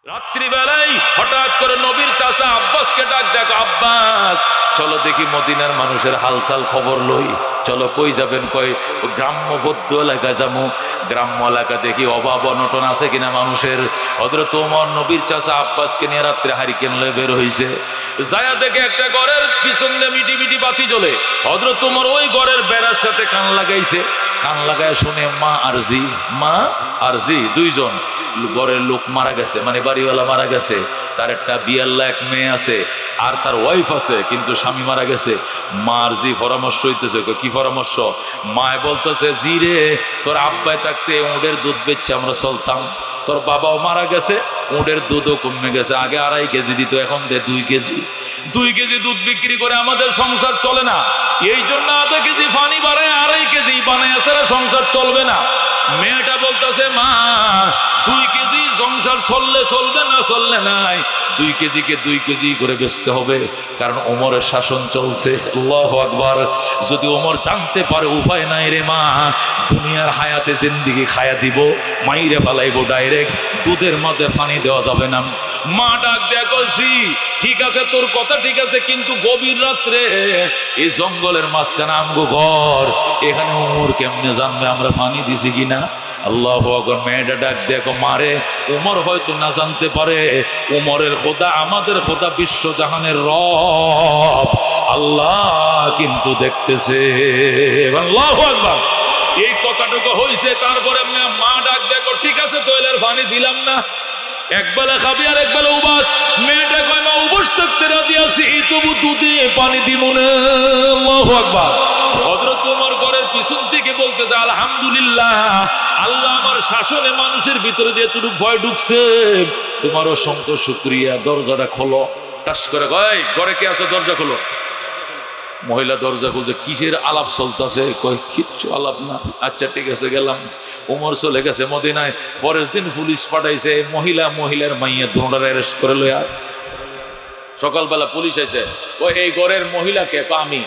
রাত্রিবেলায় হঠাৎ করে নবীর চাচা আব্বাসকে ডাক, দেখো আব্বাস, চলো দেখি মদিনার মানুষের হালচাল খবর লই। চলো, কই যাবেন? কই গ্রাম্য বৌদ্ধ এলাকায় যাবো। গ্রাম্য এলাকা দেখি অভাব অনটন আছে কিনা মানুষের। হযরত ওমর নবীর চাচা আব্বাসকে নিয়ে রাত্রে হারিকেন লয়ে বের হইছে। যায়া দেখে একটা ঘরের পিছন দিয়ে মিটি মিটি বাতি জ্বলে। হযরত ওমর ওই ঘরের বেড়ার সাথে কান লাগাইছে। কান লাগায় শুনে মা আর জি দুইজন ঘরের লোক মারা গেছে, মানে বাড়িওয়ালা মারা গেছে। তার একটা বিয়াল্লা এক মেয়ে আছে, আর তার ওয়াইফ আছে, কিন্তু স্বামী মারা গেছে। মার জি পরামর্শ হইতেছে। কি পরামর্শ? মায় বলতেছে, জি রে, তোর আব্বাই থাকতে উটের দুধ বেচছে আমরা চলতাম। তোর বাবাও মারা গেছে, উটের দুধও কমে গেছে। আগে 2.5 কেজি দিত, এখন দে 2 কেজি। 2 কেজি দুধ বিক্রি করে আমাদের সংসার চলে না। এই জন্য 0.5 কেজি পানি বাড়ায় 2.5 কেজি বানায়, এছাড়া সংসার চলবে না। মেয়েটা বলতেছে, মা 2 কেজি সংসার চললে চলবে, না চললে নাই। 2 কেজিকে 2 কেজি করে বেচতে হবে, কারণ ওমরের শাসন চলছে। আল্লাহু আকবার। যদি ওমর জানতে পারে উপায় নাই রে মা, দুনিয়ার হায়াতে জিন্দেগি খায়া দিব, মাইরে ফেলাইবো ডাইরেক্ট, দুধের মধ্যে পানি দেওয়া যাবে না। মা ডাক দেয়া কইছি, ঠিক আছে তোর কথা ঠিক আছে, কিন্তু গভীর রাত্রে এই জঙ্গলের মাঝখানে আমগো ঘর, এখানে ওমর কেমনে জানবে আমরা পানি দিছি কিনা? আল্লাহু আকবার। মেয়েটা ডাক দেখো, মারে ওমর হয়তো না জানতে পারে, ওমরের খোদা আমাদের খোদা বিশ্বজাহানের রব আল্লাহ কিন্তু দেখতেছে। আল্লাহু আকবার। এই কথাটুকু হইছে। তারপরে মা ডাক দেখো, ঠিক আছে তৈলের পানি দিলাম না, একবেলা খাবি আর একবেলা উবাস। মেয়েটা কয়, মা উবাস থাকতে রাজি আছি, তবু দুধে পানি দিব না। আল্লাহু আকবার। হযরত ওমর ঘরের পিছন থেকে বলতেছে, আলহামদুলিল্লাহ, আল্লাহ আমার শাসনে মানুষের ভিতরে দিয়ে এতটুকু ভয় ঢুকছে, তোমার অসংখ্য শুকরিয়া। দরজাটা খোলো। টাস করে কয়, ঘরে কে আছে? দরজা খোলো। মহিলা দরজা খুলছে। কিসের আলাপ চলতেছে? কয়, কিচ্ছু আলাপ না। আচ্ছা ঠিক আছে, গেলাম। ওমর চলে গেছে মদিনায়। পরের দিন পুলিশ পাঠাইছে, মহিলার মাইয়া দুটোর অ্যারেস্ট করে লয়া। সকালবেলা পুলিশ আইছে, কয় এই ঘরের মহিলাকে? আমি।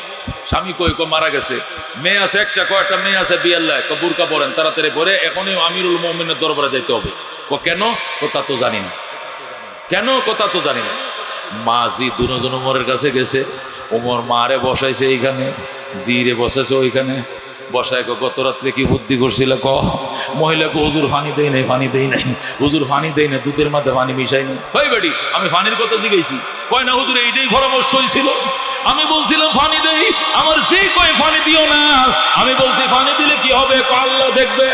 স্বামী কই? মারা গেছে। মেয়ে আছে একটা? কয়টা মেয়ে আছে? বিয়াল্লাহ। বুরকা পরেন, তাড়াতাড়ি পরে এখনই আমিরুল মুমিনের দরবারে যাইতে হবে। কেন? তা তো জানি না। কেন? কথা তো জানি না। মা জি দুজন ওমরের কাছে গেছে। ওমর মারে বসাইছে এইখানে, জিরে বসাইছে ওইখানে। বসায় গত রাত্রে কি বুদ্ধি করছিল? মহিলাকে, হুজুর পানি দেই নাই, পানি দেই নাই, হুজুর পানি দেই না, দুধের মধ্যে পানি মিশাই নাই। কই বেডি, আমি পানির কথা জিজ্ঞেসি। কয় না হুজুর, এইটাই পরামর্শ হয়েছিল। আমি বলছিলাম পানি দেই, আমার যে কয় পানি দিও না। আমি বলছি পানি দিলে কি হবে? আল্লাহ দেখবে,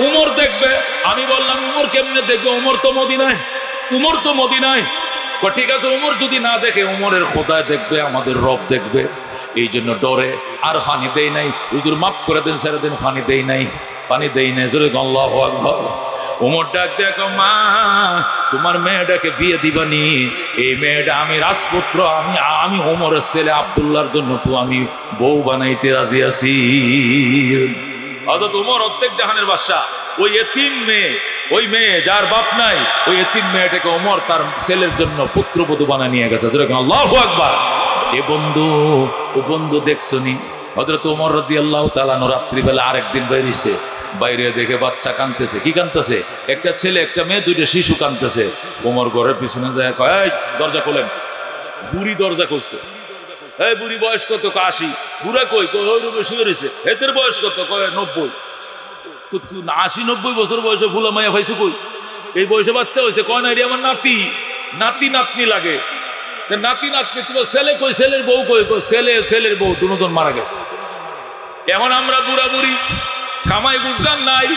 উমর দেখবে। আমি বললাম উমর কেমনে দেখবে? উমর তো মদিনায়, উমর তো মদিনায়। ঠিক আছে, উমর যদি না দেখে, উমরের খোদা দেখবে, আমাদের রব দেখবে। এই জন্য ডরে আর পানি দেই নাই। হুজুর মাফ করে দেন, ছেড়ে দেন, পানি দেই নাই, পানি দেই নাই। জোরে আল্লাহু আকবার। উমর ডাক দেখো, মা তোমার মেয়েটাকে বিয়ে দিবানি? এই মেয়েটা আমি রাজপুত্র, আমি ওমরের ছেলে আব্দুল্লাহর জন্য আমি বউ বানাইতে রাজি আছি। অর্থাৎ উমর প্রত্যেক জাহানের বাদশা। ওই এতিম মেয়ে, ওই মেয়ে যার বাপ নাই, ওই এতিম মেয়েটাকে ওমর তার ছেলের জন্য পুত্রবধূ বানায় নিয়ে গেছে। আল্লাহু আকবার। এ বন্ধু, ও বন্ধু দেখছনি, হযরত ওমর রাদিয়াল্লাহু তাআলা আনহু রাত্রিবেলা আরেকদিন বাইরেছে। বাইরে দেখে বাচ্চা কাঁদতেছে। কি কাঁদতেছে? একটা ছেলে একটা মেয়ে, 2টা শিশু কাঁদতেছে। ওমর ঘরের পিছনে যায়, কয়, এই দরজা খোলেন। বুড়ি দরজা খুলছে। এই বুড়ি বয়স কত? 80। বুড়া কই? ওই রূপে শুয়ে রয়েছে। এদের বয়স কত? কয় 90। তো 80-90 বছর বয়সে ভুলা মাইয়া ভাইছে কই? এই বয়সে বাচ্চা হয়েছে। কয় না, এটি আমার নাতি, নাতি নাতনি লাগে। নাতি নাতনি। তোমার ছেলে কই? ছেলের বউ কই? ছেলের বউ দুজন মারা গেছে। এখন আমরা বুড়া বুড়ি, কামাই গুজার নাই,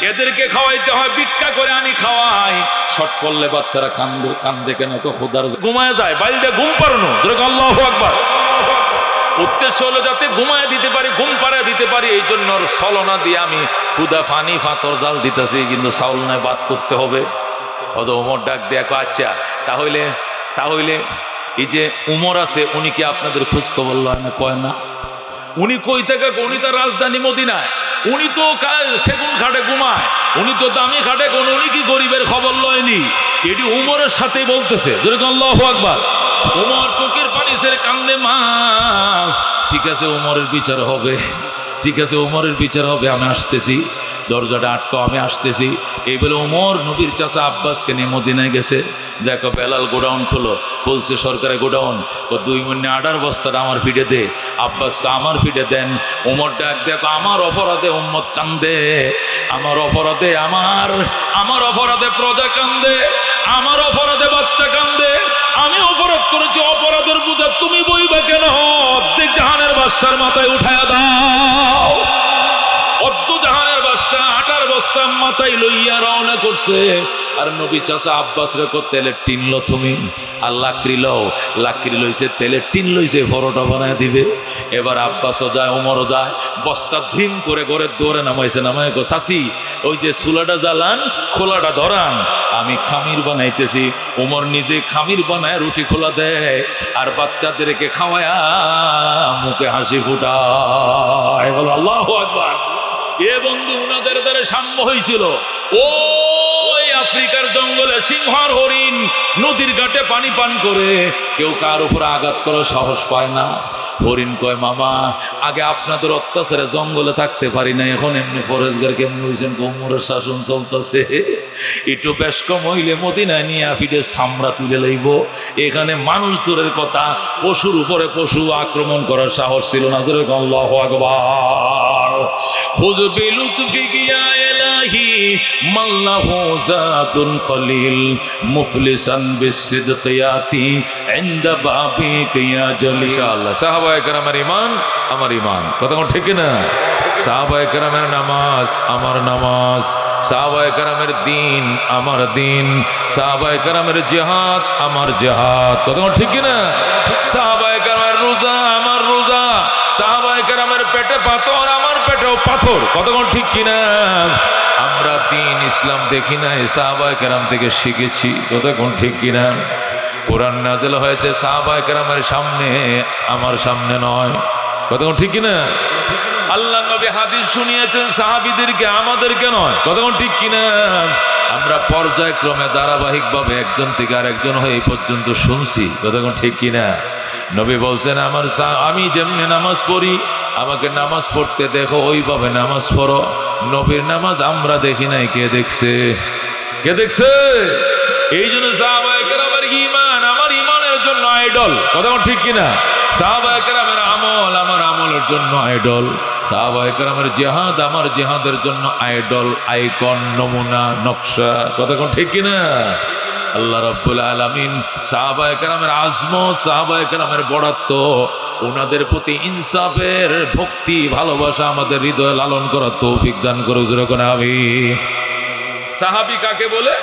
এদেরকে খাওয়াইতে হয়, ভিক্ষা করে আনি খাওয়াই। শর্ট পড়লে বাচ্চারা কান্দে কেন? খোদার ঘুমায় যায়, বাইরে ঘুম পাড়ানো। আল্লাহু আকবার। উদ্দেশ্য হলো যাতে ঘুমায় দিতে পারি, ঘুম পাড়ায় দিতে পারি। এই জন্য ছলনা দিয়ে আমি হুদা ফানি ফাতর জাল দিতেছি, কিন্তু চাউল নয়, বাদ করতে হবে। অত উমর ডাক দেখো, আচ্ছা তাহলে এই যে উমর আছে, উনি কি আপনাদের খোঁজ খবর লয় না? কয় না। উনি কই থেকে? উনি তো রাজধানী মদিনায়। উনি তো সেগুন খাটে ঘুমায়, উনি তো দামি খাটে কোন, উনি কি গরিবের খবর লয়নি? এটি উমরের সাথে বলতেছে। আল্লাহু আকবার। উমর চোখের পানি ছেড়ে কান্দে, মা ঠিক আছে উমরের বিচার হবে, ঠিক আছে উমরের বিচার হবে, আমি আসতেছি। দরজাটা আটকাও, আমি আসতেছি। এই বলে ওমর নবীর চাচা আব্বাসকে নিয়ে মদিনায় গেছে। দেখো বেলাল গোডাউন খুলছে সরকারের গোডাউন, ও 2 মণ আটার বস্তাটা আমার ফিডে দে। আব্বাসকে আমার ফিডে দেন। ওমর ডাক, দেখো আমার অপরাধে উম্মত কান্দে, আমার অপরাধে আমার অপরাধে প্রজা কান্দে, আমার অপরাধে বাচ্চা কান্দে। আমি অপরাধ করেছি, অপরাধের বোঝা তুমি বইবা কেন? অর্ধেক জাহানের বাদশার মাথায় উঠায়া দাও। অর্ধ জাহানের বাদশা আটার বস্তা মাথায় লইয়া রওনা করছে। আর নবী চাচা আব্বাস রেখো তেলের টিন লো তুমি, আর লাকড়ি লইছে, তেলের টিন লইছে, পরোটা বানায় দিবে। এবার আব্বাসও যায়, ওমরও যায়, বস্তা ধিম করে ঘরের দৌড়ে নামাইছে। নামাই গো চাচি, ওই যে চুলাটা জ্বালান, খোলাটা ধরান, আমি খামির বানাইতেছি। ওমর নিজে খামির বানায় রুটি খোলা দেয়, আর বাচ্চাদেরকে খাওয়ায়া মুখে হাসি ফুটায়। বলো আল্লাহু আকবার। এ বন্ধু, উনাদের দ্বারা সাম্য হয়েছিল। ওই আফ্রিকার জঙ্গলে সিংহ আর হরিণ নদীর ঘাটে পানি পান করে, কেউ কার উপরে আঘাত করার সাহস পায় না। হরিণ কয়, মামা আগে আপনাদের অত্যাচারে জঙ্গলে থাকতে পারি না, এখন এমনি পরেশগার কেমন হয়েছেন, কোমরের শাসন চলতেছে, একটু বেশ কম হইলে মদিনায় নিয়ে ফিরে সামরা তুলে লইব। এখানে মানুষ দূরের কথা, পশুর উপরে পশু আক্রমণ করার সাহস ছিল না। আল্লাহু আকবার। খুয বিলুতফিকা ইয়া ইলাহি মাল্লাহু যাতুন কলিল মুফলিসান বিসিদকি ইয়াতি ইনদা বাবিক ইয়া জলিল। ইনশাআল্লাহ সাহাবায়ে কেরামের ঈমান আমার ঈমান, কথা কোন ঠিক না? সাহাবায়ে কেরামের নামাজ আমার নামাজ, সাহাবায়ে কেরামের দ্বীন আমার দ্বীন, সাহাবায়ে কেরামের জিহাদ আমার জিহাদ, কথা কোন ঠিক না? সাহাবায়ে কেরামের রোজা আমার রোজা, সাহাবায়ে কেরামের পেটে পাথর আমার পেটেও পাথর, কথা কোন ঠিক কিনা? আমরা দ্বীন ইসলাম দেখি না, সাহাবায়ে কেরাম থেকে শিখেছি, কথা কোন ঠিক কিনা? কোরআন নাযিল হয়েছে সাহাবায়ে কেরামের সামনে, আমার সামনে নয়, কথা কোন ঠিক কিনা? আল্লাহ নবী হাদিস শুনিয়েছেন সাহাবীদেরকে, আমাদেরকে নয়, কথা কোন ঠিক কিনা? আমরা পর্যায়ক্রমে ধারাবাহিকভাবে একজন থেকে আরেকজন হয়ে এই পর্যন্ত শুনছি, কথা কোন ঠিক কিনা? নবী বলছেন, আমি যেমনি নামাজ পড়ি, আমাকে নামাজ পড়তে দেখো, ওইভাবে নামাজ পড়ো। নবীর নামাজ আমরা দেখি নাই, কে দেখছে? কে দেখছে? এই জন্য সাহাবায়ে কেরামের ঈমান আমার ঈমানের জন্য আইডল, কথা কোন ঠিক কিনা? সাহাবায়ে কেরামের আমল আমার আমলের জন্য আইডল, সাহাবায়ে কেরামের জিহাদ আমার জিহাদের জন্য আইডল, আইকন, নমুনা, নকশা, কথা কোন ঠিক কিনা? আল্লাহ রাব্বুল আলামিন সাহাবায়ে কেরামের আজমত, সাহাবায়ে কেরামের বড়ত্ব, ওনাদের প্রতি ইনসাফের ভক্তি ভালোবাসা আমাদের হৃদয়ে লালন করার তৌফিক দান করুক, যেরকম আমিন। সাহাবী কাকে বলে?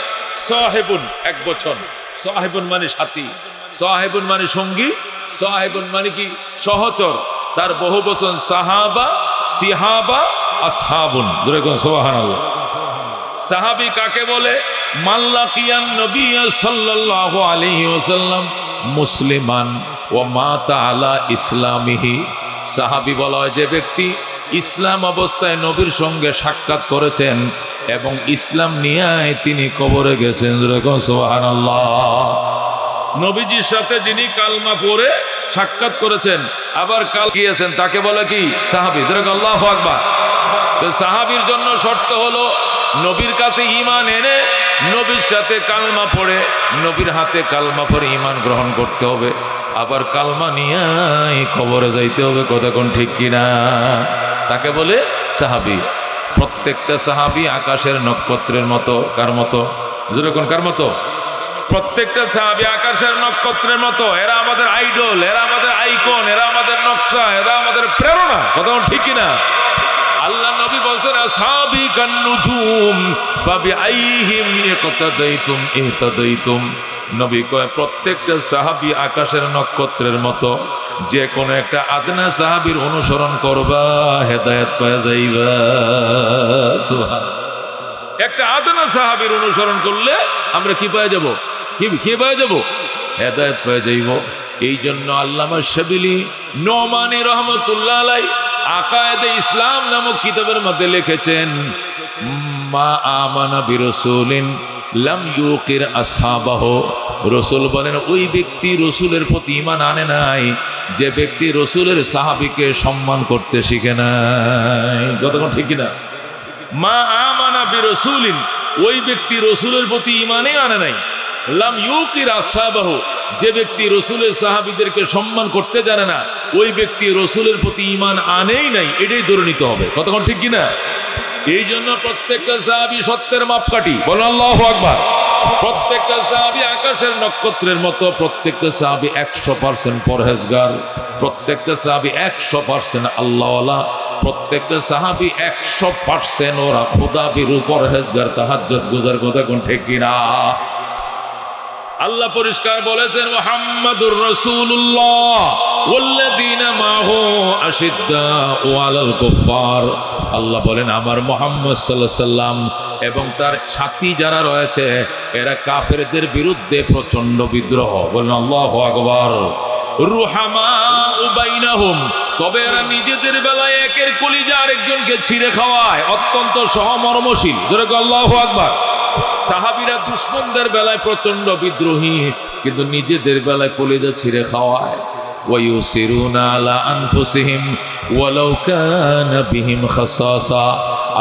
সাহেবুন, এক বছর। সাহেবুন মানে সাথী, সাহেবুন মানে সঙ্গী, সাহেবুন মানে কি? সহচর। তার বহু বচন সাহাবা, সিহাবা, আসহাবুন, যেরকম সুবহানাল্লাহ। সাহাবী কাকে বলে? মাল্লাকিয়ান নবী সাল্লাল্লাহু আলাইহি ওয়াসাল্লাম মুসলিমান ওয়া মাতা আলা ইসলামিহি। সাহাবী বলা হয় যে ব্যক্তি ইসলাম অবস্থায় নবীর সঙ্গে সাক্ষাৎ করেছেন এবং ইসলাম নিয়ে তিনি কবরে গেছেন, যেরকম সুবহানাল্লাহ। নবীজির সাথে যিনি কালমা পড়ে সাক্ষাৎ করেছেন আবার কাল গিয়েছেন, তাকে বলে কি? সাহাবী, যেরকম আল্লাহু আকবার। তো সাহাবীর জন্য শর্ত হলো নবীর কাছে ঈমান এনে নবীর সাথে কালমা পড়ে, নবীর হাতে কালমা পড়ে ঈমান গ্রহণ করতে হবে, আবার কালমা নিয়ে কবরে যাইতে হবে, কথা কোন ঠিক কিনা? তাকে বলে সাহাবী। প্রত্যেকটা সাহাবী আকাশের নক্ষত্রের মতো। কার মতো? যেরকম কার মতো? প্রত্যেকটা সাহাবী আকাশের নক্ষত্রের মতো। এরা আমাদের আইডল, এরা আমাদের আইকন, এরা আমাদের নকশা, এরা আমাদের প্রেরণা, কথা ঠিক কিনা? আল্লাহ নবী বলছেন আসহাবী কান্নুজুম ফাবিআইহিম ইকতাদাইতুম ইহতাদাইতুম। নবী কয় প্রত্যেকটা সাহাবী আকাশের নক্ষত্রের মতো, যে কোনো একটা আদনা সাহাবীর অনুসরণ করবা, হেদায়েত পেয়ে যাইবা। সুবহানাল্লাহ। একটা আদনা সাহাবীর অনুসরণ করলে আমরা কি পেয়ে যাব? কি পেয়ে যাব? হেদায়েত পেয়ে যাইব। এই জন্য আল্লামা শাবিলি নোমানী রহমতুল্লাহ আলাইহি আকায়েদে ইসলাম নামক কিতাবের মধ্যে লিখেছেন, মা আমানা বিরাসূলিন লাম ইউকির আসহাবাহু। রাসূল বলেন ওই ব্যক্তি রাসূলের প্রতি ঈমান আনে নাই যে ব্যক্তি রাসূলের সাহাবীকে সম্মান করতে শিখে নাই, কতক্ষণ ঠিক কিনা? মা আমানা বিরাসূলিন, ওই ব্যক্তি রসুলের প্রতি ঈমানই আনে নাই। লাম ইউকির আসহাবাহু, যে ব্যক্তি রসুলের সাহাবীদেরকে সম্মান করতে জানে না, ওই ব্যক্তি রসুলের প্রতি ঈমান আনেই নাই, এটাই ধরে নিতে হবে। কতক্ষণ ঠিক কিনা? এই জন্য প্রত্যেকটা সাহাবী সত্যের মাপকাঠি। বলুন আল্লাহু আকবার। প্রত্যেকটা সাহাবী আকাশের নক্ষত্রের মতো, প্রত্যেকটা সাহাবী 100% পরহেজগার, প্রত্যেকটা সাহাবী 100% আল্লাহওয়ালা, প্রত্যেকটা সাহাবী 100% ওরা খোদা বিরু পরহেজগার, তাহাজ্জুদ গুজার। কথা কোন ঠিক কিনা? আল্লাহ পরিষ্কার বলেছেন মুহাম্মাদুর রাসূলুল্লাহ ওয়াল্লাযীনা মাহু আশিদ্দাউ আলাল কুফার। আল্লাহ বলেন আমার মুহাম্মদ সাল্লাল্লাহু আলাইহি সাল্লাম এবং তার সাথী যারা রয়েছে এরা কাফেরদের বিরুদ্ধে প্রচন্ড বিদ্রোহ। বলেন আল্লাহু আকবার। রুহামাউ বাইনাহুম, তবে এরা নিজেদের বেলায় একের কলিজা আরেকজনকে ছিঁড়ে খাওয়ায়, অত্যন্ত সহমর্মশীল। জোরে আল্লাহু আকবার। সাহাবীরা দুশমনদের বেলায় প্রচন্ড বিদ্রোহী, কিন্তু নিজেদের বেলায় কলিজা ছিঁড়ে খাওয়ায়। ওয়ায়ুসিরুনা আলা আনফুসিহিম ওয়ালাউ কানা বিহিম খাসাসা।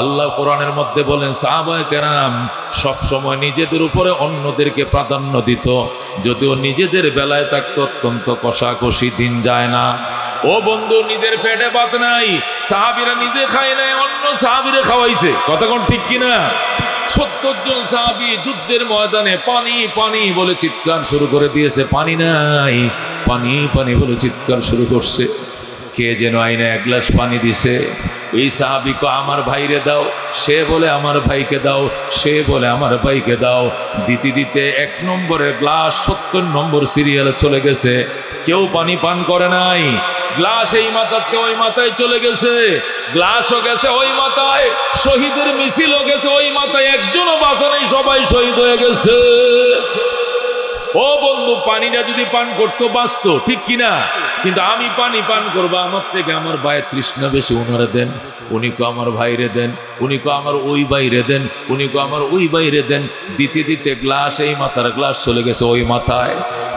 আল্লাহ কোরআনের মধ্যে বলেন সাহাবায়ে কেরাম সব সময় নিজেদের উপরে অন্যদেরকে প্রাধান্য দিত, যদিও নিজেদের বেলায় থাকতো অত্যন্ত কষাকষি, দিন যায় না। ও বন্ধু, নিজের পেটে ভাত নাই, সাহাবীরা নিজে খায় নাই, অন্য সাহাবীরা খাওয়াইছে। কতক্ষণ ঠিক কিনা? 70 জন সাহাবী যুদ্ধের ময়দানে পানি পানি বলে চিৎকার শুরু করে দিয়েছে। পানি নাই, পানি পানি বলে চিৎকার শুরু করছে। কে যেন আইনে 1 গ্লাস পানি দিছে। এই সাহাবীকে আমার ভাইরে দাও, সে বলে আমার ভাইকে দাও, সে বলে আমার ভাইকে দাও। দিতে দিতে 1 নম্বরের গ্লাস 70 নম্বর সিরিয়ালে চলে গেছে। কেউ পানি পান করে নাই। গ্লাস এই মাথাতে ওই মাথায় চলে গেছে, গ্লাসও গেছে ওই মাথায়, শহীদের মিছিলও গেছে ওই মাথায়, একজনও বাঁচা নেই, সবাই শহীদ হয়ে গেছে। ও বন্ধু, পানিটা যদি পান করতো বাঁচতো, ঠিক কিনা? কিন্তু আমি পানি পান করবো, আমার থেকে আমার ভাইয়ের তৃষ্ণা বেশি, উনারে দেন, উনিকে আমার ভাইরে দেন, উনিকে আমার ওই বাইরে দেন, উনিকে আমার ওই বাইরে দেন। দিতে দিতে গ্লাস এই মাথার গ্লাস চলে গেছে ওই মাথায়,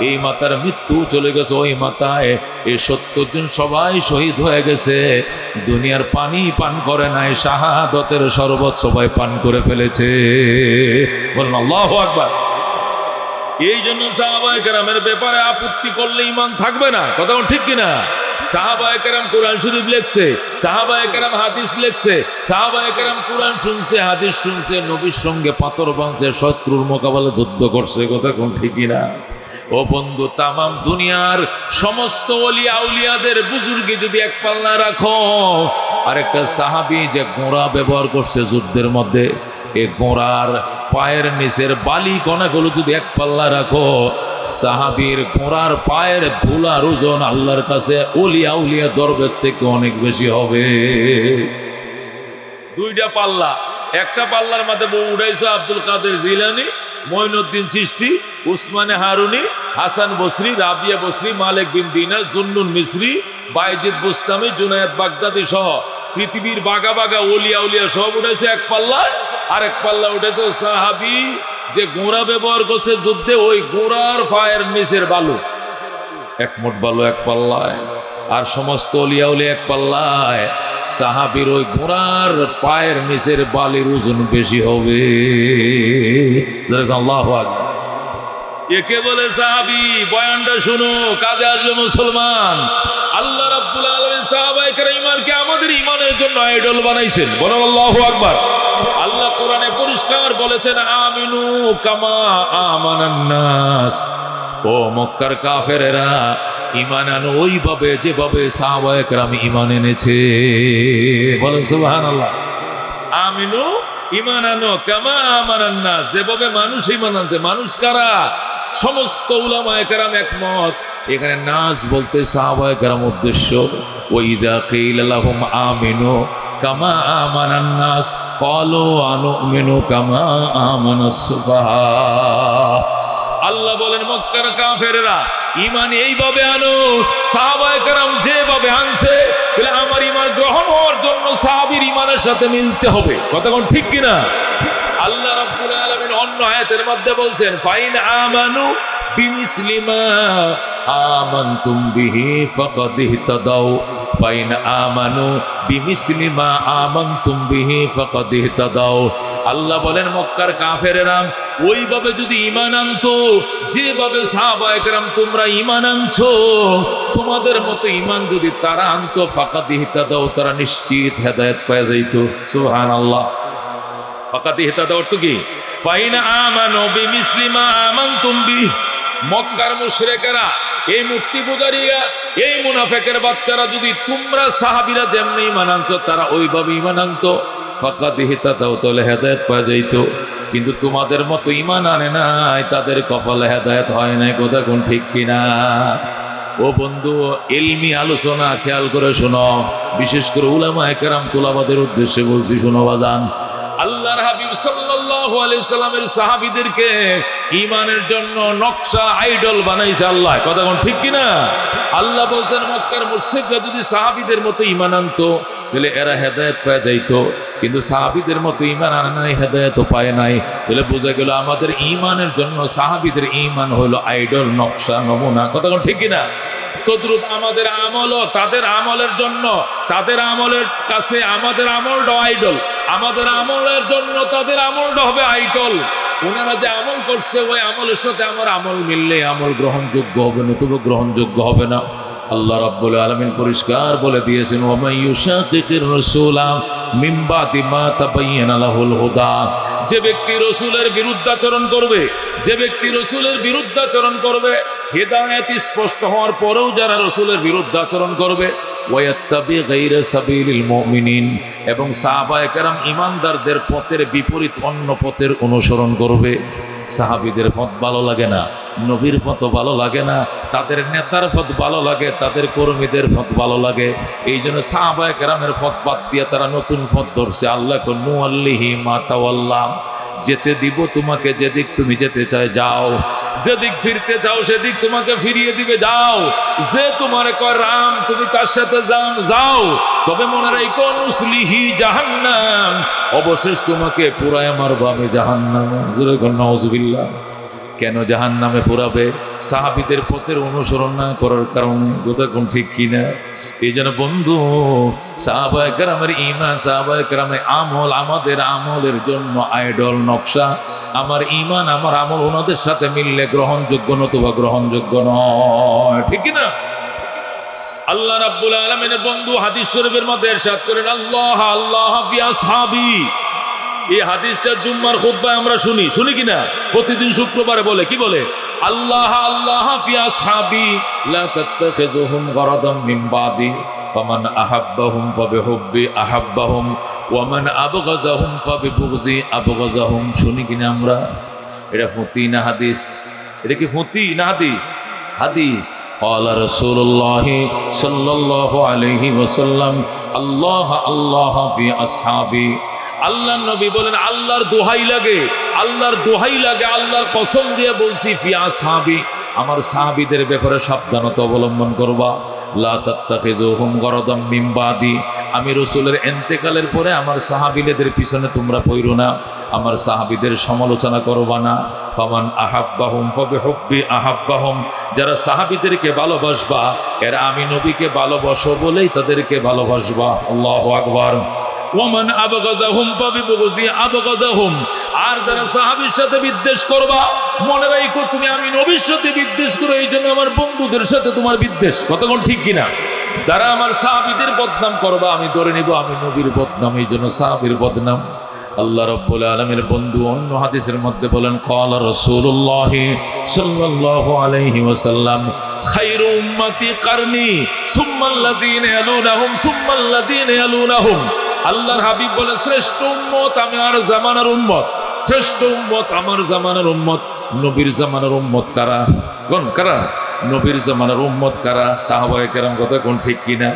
এই মাথার মৃত্যু চলে গেছে ওই মাথায়। এই 70 জন সবাই শহীদ হয়ে গেছে। দুনিয়ার পানি পান করে নাই, শাহাদতের শরবত সবাই পান করে ফেলেছে। বলুন আল্লাহু আকবার। এই জন্য সাহাবায়ে কেরামের ব্যাপারে আপত্তি করলে ঈমান থাকবে না। কথা ঠিক কিনা? সাহাবায়ে কেরাম কোরআন শরীফ লেখছে, সাহাবায়ে কেরাম হাদিস লেখছে, সাহাবায়ে কেরাম কোরআন শুনছে, হাদিস শুনছে, নবীর সঙ্গে পাথর বাঁধছে, শত্রুর মোকাবেলা যুদ্ধ করছে। কথা কোন ঠিক কিনা? ও বন্ধু, তামাম দুনিয়ার সমস্ত ওলিয়া আউলিয়াদের বুজুর্গে যদি এক পাল্লা রাখো, আরেকটা সাহাবী যে ঘোড়া ব্যবহার করছে যুদ্ধের মধ্যে, এই ঘোড়ার পায়ের নিচের বালি কণাগুলো যদি এক পাল্লা রাখো, সাহাবীর ঘোড়ার পায়ের ধুলার ওজন আল্লাহর কাছে ওলিয়া উলিয়া দরবেশ থেকে অনেক বেশি হবে। 2টা পাল্লা, একটা পাল্লার মধ্যে বউ উড়াইছো আব্দুল কাদের জিলানি, মঈনুদ্দিন চিশতি, উসমানে হারুনি, হাসান বসরি, রাবিয়া বসরি, মালিক বিন দিনার, জুন্নুন মিসরি, বাইজিদ বুস্তামি, জুনায়েদ বাগদাদি সহ পৃথিবীর বাগা বাগা ওলিয়া উলিয়া সব উঠেছে এক পাল্লায়। আরেক পাল্লা উঠেছে সাহাবী যে ঘোড়া ব্যবহার করছে যুদ্ধে, ওই ঘোড়ার পায়ের নিচের বালু, 1 মুঠ বালু এক পাল্লায়। আর সমস্ত ওলিয়া উলিয়া এক পাল্লায়, সাহাবীর ওই ঘোড়ার পায়ের নিচের বালির ওজন বেশি হবে। আল্লাহু আকবার। একে বলে সাহাবী। বয়ানটা শুনো, কাজে আসবে মুসলমান। আল্লাহ রাব্বুল আলামিন সাহাবায়ে কেরামকে আমাদের ঈমানের জন্য আইডল বানাইছেন। বলেন আল্লাহু আকবার। আল্লাহ কোরআনে পরিষ্কার বলেছেন আমিনু কামা আমানান নাস। ও মক্কার কাফেরেরা, ঈমান আনো ওইভাবে যেভাবে সাহাবায়ে কেরাম ঈমান এনেছে। বলেন সুবহানাল্লাহ। আমিনু, ঈমান আনো কামা আমানান নাস, যেভাবে মানুষ ঈমান আনছে। মানুষ কারা? সমস্ত উলামায়ে কেরাম একমত। এখানে নাস বলতে সাহাবায়ে কেরাম উদ্দেশ্য। ওয়াইযা কিলা লাহুম আমিনু কামা আমানান নাস ক্বালু আনুমিনু কামা আমানাস সুফাহা। আল্লাহ বলেন মক্কার কাফেররা, ঈমান এইভাবে আনো সাহাবায়ে কেরাম যেভাবে আনছে, তাহলে আমার ঈমান গ্রহণ হওয়ার জন্য সাহাবীর ঈমানের সাথে মিলতে হবে। কথা কোন ঠিক কিনা? আল্লাহ রাব্বুল আলামিন অন্য আয়াতের মধ্যে বলছেন ফাইন আমানু বিমিসলিমা আমানতুম বিহি ফাকাদ ইহতাদাউ ওয়া ইন আমানু বিমিসলি মা আমানতুম বিহি ফাকাদ ইহতাদাউ। আল্লাহ বলেন মক্কার কাফেরেরা ওইভাবে যদি ঈমান আনতো যেভাবে সাহাবায়ে কেরাম তোমরা ঈমান আনছো, তোমাদের মতো ঈমান যদি তারা আনতো ফাকাদ ইহতাদাউ, তারা নিশ্চিত হেদায়েত পেয়ে যাইত। সুবহানাল্লাহ। ফাকাদ ইহতাদাউ অর্থ কি? ফাইনা আমানু বিমিসলি মা আমানতুম বিহি। মক্কার মুশরিকেরা, এই মূর্তি পূজারীরা, এই মুনাফিকের বাচ্চারা যদি তোমরা সাহাবীরা যেমনি ঈমান আনছো তারা ওইভাবে ঈমান আনতো ফাকাদ ইহতাদাউ, তাহলে হেদায়েত পাওয়া যাইত। কিন্তু তোমাদের মতো ঈমান আনে নাই, তাদের কপালে হেদায়েত হয় নাই। কথা কোন ঠিক কিনা? ও বন্ধু, ইলমি আলোচনা খেয়াল করে শোনো, বিশেষ করে উলামায়ে কেরাম তুলাবাদের উদ্দেশ্যে বলছি, শোনো বাজান। আল্লাহর হাবিব সাল্লাল্লাহু আলাইহি সাল্লামের সাহাবীদেরকে ঈমানের জন্য নকশা আইডল বানাইছে আল্লাহ। কথা কোন ঠিক কিনা? আল্লাহ বলছেন মক্কার মুশরিকরা যদি সাহাবীদের মতো ঈমান আনতো তাহলে এরা হেদায়েত পেয়ে যাইত, কিন্তু সাহাবীদের মতো ঈমান আনে নাই, হেদায়েতও পায় নাই। তাহলে বোঝা গেল আমাদের ঈমানের জন্য সাহাবীদের ঈমান হলো আইডল, নকশা, নমুনা। কথা কোন ঠিক কিনা? তদ্রূপ আমাদের আমলও তাদের আমলের জন্য, তাদের আমলের কাছে আমাদের আমলটা আইডল, আমাদের আমলের জন্য তাদের আমলটা হবে আইডল। ওনারা যে আমল করছে ওই আমলের সাথে আমার আমল মিললে আমল গ্রহণযোগ্য হবে, নতুবা গ্রহণযোগ্য হবে না। আল্লাহ রাব্বুল আলামিন পরিষ্কার বলে দিয়েছেন, ওয়া মান ইউশাকিকির রাসূলা মিন বাদি মা তাবায়্যানা লাহুল হুদা। যে ব্যক্তি রাসূলের বিরুদ্ধাচরণ করবে, যে ব্যক্তি রাসূলের বিরুদ্ধাচরণ করবে, হেদায়েত স্পষ্ট হওয়ার পরেও যারা রাসূলের বিরুদ্ধাচরণ করবে, ওয়ায়াত্তাবি গায়রা সাবিলিল মুমিনিন, এবং সাহাবায়ে কেরাম ঈমানদারদের পথের বিপরীত অন্য পথের অনুসরণ করবে। সাহাবীদের পথ ভালো লাগে না, নবীর পথ ভালো লাগে না, তাদের নেতার পথ ভালো লাগে, তাদের কর্মীদের পথ ভালো লাগে। এই জন্য সাহাবায়ে কেরামের পথ বাদ দিয়ে তারা নতুন পথ ধরছে। আল্লাহ কো নুআল্লিহি মা তাওয়াল্লা, যেতে দিব তোমাকে যেদিক তুমি যেতে চাই যাও, যেদিক ফিরতে চাও সেদিক তোমাকে ফিরিয়ে দিবে যাও, যে তোমার কয় রাম তুমি তার সাথে যাও। তবে মনে রাখো নুসলিহি জাহান্নাম, অবশেষ তোমাকে পুরায় মারবো আমি জাহান্নামে। নাউযুবিল্লাহ। কেন জাহান্নামে পুরাবে? সাহাবীদের পথের অনুসরণ না করার কারণে। কথা কোন ঠিক কিনা? এই জন্য বন্ধু, সাহাবায়ে কেরামের ঈমান, সাহাবায়ে কেরামের আমল আমাদের আমলের জন্য আইডল, নকশা। আমার ঈমান, আমার আমল ওনাদের সাথে মিললে গ্রহণযোগ্য, নতুবা গ্রহণযোগ্য নয়। ঠিক কিনা? আল্লাহ রাব্বুল আলামিনের বন্ধু হাদিস শরীফের মধ্যে ইরশাদ করেন, আল্লাহ আল্লাহ ফি আসহাবি। এই হাদিসটা জুম্মার খুতবায় আমরা শুনি কিনা? প্রতিদিন শুক্রবারে বলে, কি বলে? আল্লাহ আল্লাহ ফি আসহাবি লা তাত্তাখিযুহুম গরাদাম মিন বাদি ফামান আহাব্বাহুম ফাবিহুব্বি আহাব্বাহুম ওয়া মান আবগাযাহুম ফাবিবুগযি আবগাযাহুম। শুনি কিনা আমরা? এটা ফুতি না হাদিস? এটা কি ফুতি না হাদিস? হাদিস। قال رسول الله صلى الله عليه وسلم الله الله في أصحابي। আল্লাহ নবী বলেন, আল্লাহর দোহাই লাগে, আল্লাহর দোহাই লাগে, আল্লাহর কসম দিয়ে বলছি, ফি আসহাবি, আমার সাহাবীদের ব্যাপারে সাবধানতা অবলম্বন করবা। লা তাত্তাখিযুহুম গরাদাম মিন বাদি, আমি রাসূলের ইন্তেকালের পরে আমার সাহাবীদের পিছনে তোমরা পড়ো না, আমার সাহাবীদের সমালোচনা করবা না। ফামান আহাব্বাহুম ফাবিহুব্বি আহাব্বাহুম, যারা সাহাবীদেরকে ভালোবাসবা এরা আমি নবীকে ভালোবাসো বলেই তাদেরকে ভালোবাসবা। আল্লাহু আকবার। ওয়ামান আবগাযাহুম ফাবিবুগযি আবগাযাহুম, আর যারা সাহাবীর সাথে বিদ্বেষ করবা, মনে রাখো তুমি আমি নবীর সাথে বিদ্বেষ করো, এই জন্য আমার বন্ধুদের সাথে তোমার বিদ্বেষ। কতক্ষণ ঠিক কিনা? যারা আমার সাহাবীদের বদনাম করবা, আমি ধরে নিব আমি নবীর বদনাম, এই জন্য সাহাবীর বদনাম। আল্লাহ রাব্বুল আলামিনের বন্ধু অন্য হাদিসের মধ্যে বলেন, ক্বালা রাসূলুল্লাহ সাল্লাল্লাহু আলাইহি ওয়াসাল্লাম খায়রু উম্মতি কারনি সুম্মাল্লাযীনা ইয়ালুনাহুম সুম্মাল্লাযীনা ইয়ালুনাহুম। আল্লাহর হাবিব বলে, শ্রেষ্ঠ উম্মত আমার জামানার উম্মত, শ্রেষ্ঠ উম্মত আমার জামানার উম্মত। নবীর জামানার উম্মত কারা? কোন কারা? নবীর জামানার উম্মত কারা? সাহাবায়ে কেরাম। কথা কোন ঠিক কিনা?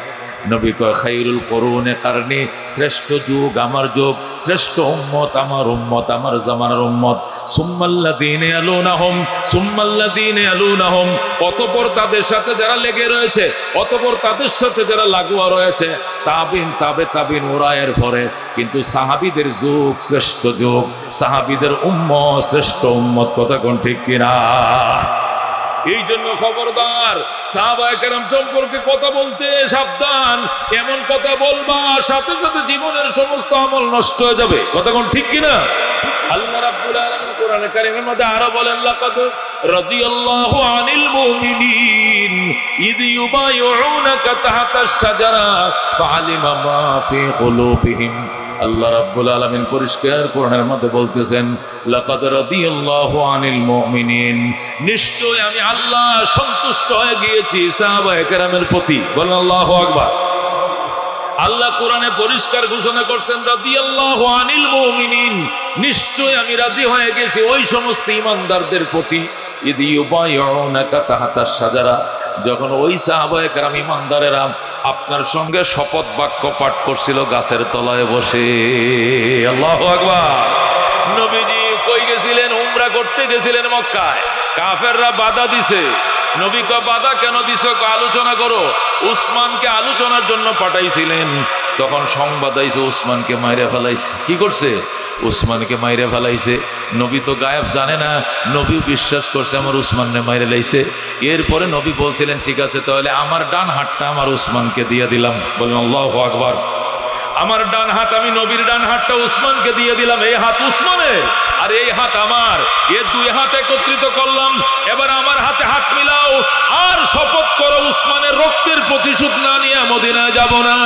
নবী কয়, খায়রুল কুরুনি কারনি, শ্রেষ্ঠ যুগ আমার যুগ, শ্রেষ্ঠ উম্মত আমার উম্মত, আমার জামানার উম্মত। সুম্মাল্লাযীনা ইয়ালুনাহুম সুম্মাল্লাযীনা ইয়ালুনাহুম, অতঃপর তাদের সাথে যারা লেগে রয়েছে, অতঃপর তাদের সাথে যারা লাগোয়া রয়েছে, তাবিন তাবে তাবিন, ওরা এর পরে। কিন্তু সাহাবীদের যুগ শ্রেষ্ঠ যুগ, সাহাবীদের উম্মত শ্রেষ্ঠ উম্মত। কথা কোন ঠিক কিনা? এই জন্য খবরদার, সাহাবায়ে কেরাম সম্পর্কে কথা বলতে সাবধান। এমন কথা বলবা সাথে সাথে জীবনের সমস্ত আমল নষ্ট হয়ে যাবে। কথা কোন ঠিক কিনা? আল্লাহ রাব্বুল আলামিন কোরআনে কারীমের মধ্যে আরো বলেন, লাকাদ রাদিয়াল্লাহু আনিল মুমিনিন ইয ইউবাইউনাকা তাহতাশ শাজারা ফাআলিমা মা ফি কুলুবিহিম। আল্লাহ রাব্বুল আলামিন পরিষ্কার কোরআনের মধ্যে বলতেছেন, লাকাদ রাদিয়াল্লাহু আনিল মুমিনিন, নিশ্চয় আমি আল্লাহ সন্তুষ্ট হয়ে গিয়েছি সাহাবায়ে কেরামের প্রতি। বলেন আল্লাহু আকবার। আল্লাহ কোরআনে পরিষ্কার ঘোষণা করছেন, রাদিয়াল্লাহু আনিল মুমিনিন, নিশ্চয় আমি রাজি হয়ে গেছি ওই সমস্ত ঈমানদারদের প্রতি। ইয ইউবাইউনাকা তাহতাশ শাজারা, যখন ওই সাহাবায়ে কেরাম ঈমানদারেরা আপনার সঙ্গে শপথ বাক্য পাঠ করছিল গাছের তলায় বসে। আল্লাহু আকবার। নবীজি কই গেছিলেন? উমরা করতে গেছিলেন মক্কায়। কাফেররা বাধা দিছে। নবী কয়, বাধা কেন দিছ? আলোচনা করো। উসমানকে আলোচনার জন্য পাঠাইছিলেন। তখন সংবাদ আইছে উসমানকে মাইরে ফেলাইছে। কি করছে? উসমানকে মাইরে ফেলাইছে। নবী তো গায়েব জানে না, নবী বিশ্বাস করছে আমার উসমানকে মাইরে লাইছে। এরপরে নবী বলছিলেন, ঠিক আছে তাহলে আমার ডান হাতটা আমার উসমানকে দিয়ে দিলাম। বলেন আল্লাহু আকবার। আমার ডান হাত, আমি নবীর ডান হাতটা উসমানকে দিয়ে দিলাম। এই হাত উসমানের আর এই হাত আমার, এ দুই হাত একত্রিত করলাম। এবার আমার হাতে হাত মিলাও আর শপথ করো উসমানের রক্তের প্রতিশোধ না নিয়ে মদিনায় যাব না।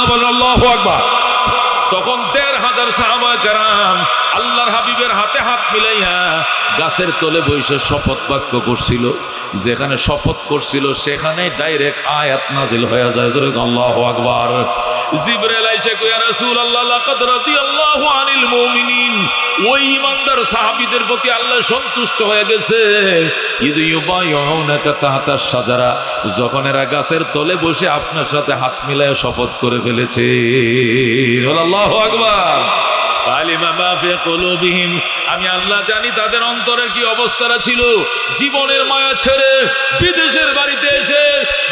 বলেন আল্লাহু আকবার। তখন ১৫০০ সাহাবায়ে কেরাম আল্লাহর হাবিবের হাতে হাত মিলাইয়া গাছের তলে বসে শপথ বাক্য করছিল। যেখানে শপথ করছিল সেখানে ডাইরেক্ট আয়াত নাজিল হয়ে যায়। আল্লাহু আকবার। জিবরাইল আইসা কয়, ইয়া রাসূলুল্লাহ, লাকাদ রাদিয়াল্লাহু আনিল মুমিনিন, ওই ঈমানদার সাহাবীদের প্রতি আল্লাহ সন্তুষ্ট হয়ে গেছে। ইয ইউবাইউনাকা তাহতাশ শাজারা, যখন এরা গাছের তলে বসে আপনার সাথে হাত মিলায় শপথ করে ফেলেছে। আল্লাহু আকবার। আলিমা মা ফি কুলুবিহিম, আমি আল্লাহ জানি তাদের অন্তরের কি অবস্থাটা ছিল। জীবনের মায়া ছেড়ে বিদেশের বাড়িতে এসে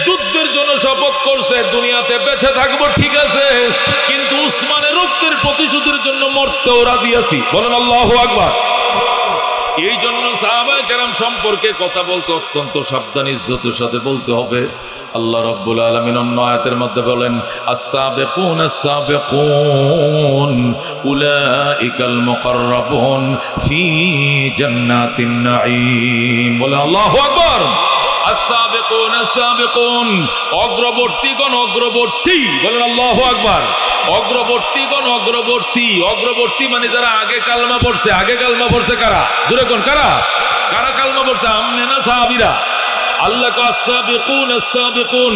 যুদ্ধের জন্য শপথ করছে, দুনিয়াতে বেঁচে থাকবো ঠিক আছে, কিন্তু উসমানের রক্তের প্রতিশোধের জন্য মরতেও রাজি আছি। বলেন আল্লাহু আকবার। এই জন্য সাহাবায়ে কেরাম সম্পর্কে কথা বলতে অত্যন্ত সাবধান, ইজ্জতের সাথে বলতে হবে। আল্লাহ রাব্বুল আলামিন অন্য আয়াতের মধ্যে বলেন, আস-সাবিকুন আস-সাবিকুন উলাইকাল মুকাররাবুন ফি জান্নাতিন নাঈম। বলেন আল্লাহু আকবার। আস-সাবিকুন আস-সাবিকুন, অগ্রবর্তীগণ অগ্রবর্তী। বলেন আল্লাহু আকবার। অগ্রবর্তীগণ অগ্রবর্তী। অগ্রবর্তী মানে যারা আগে কালমা পড়ছে। আগে কালমা পড়ছে কারা? দূরে কোন কারা? কারা কালমা পড়ছে? আমনে না সাহাবীরা? আল্লাহ আস-সাবিকুন আস-সাবিকুন,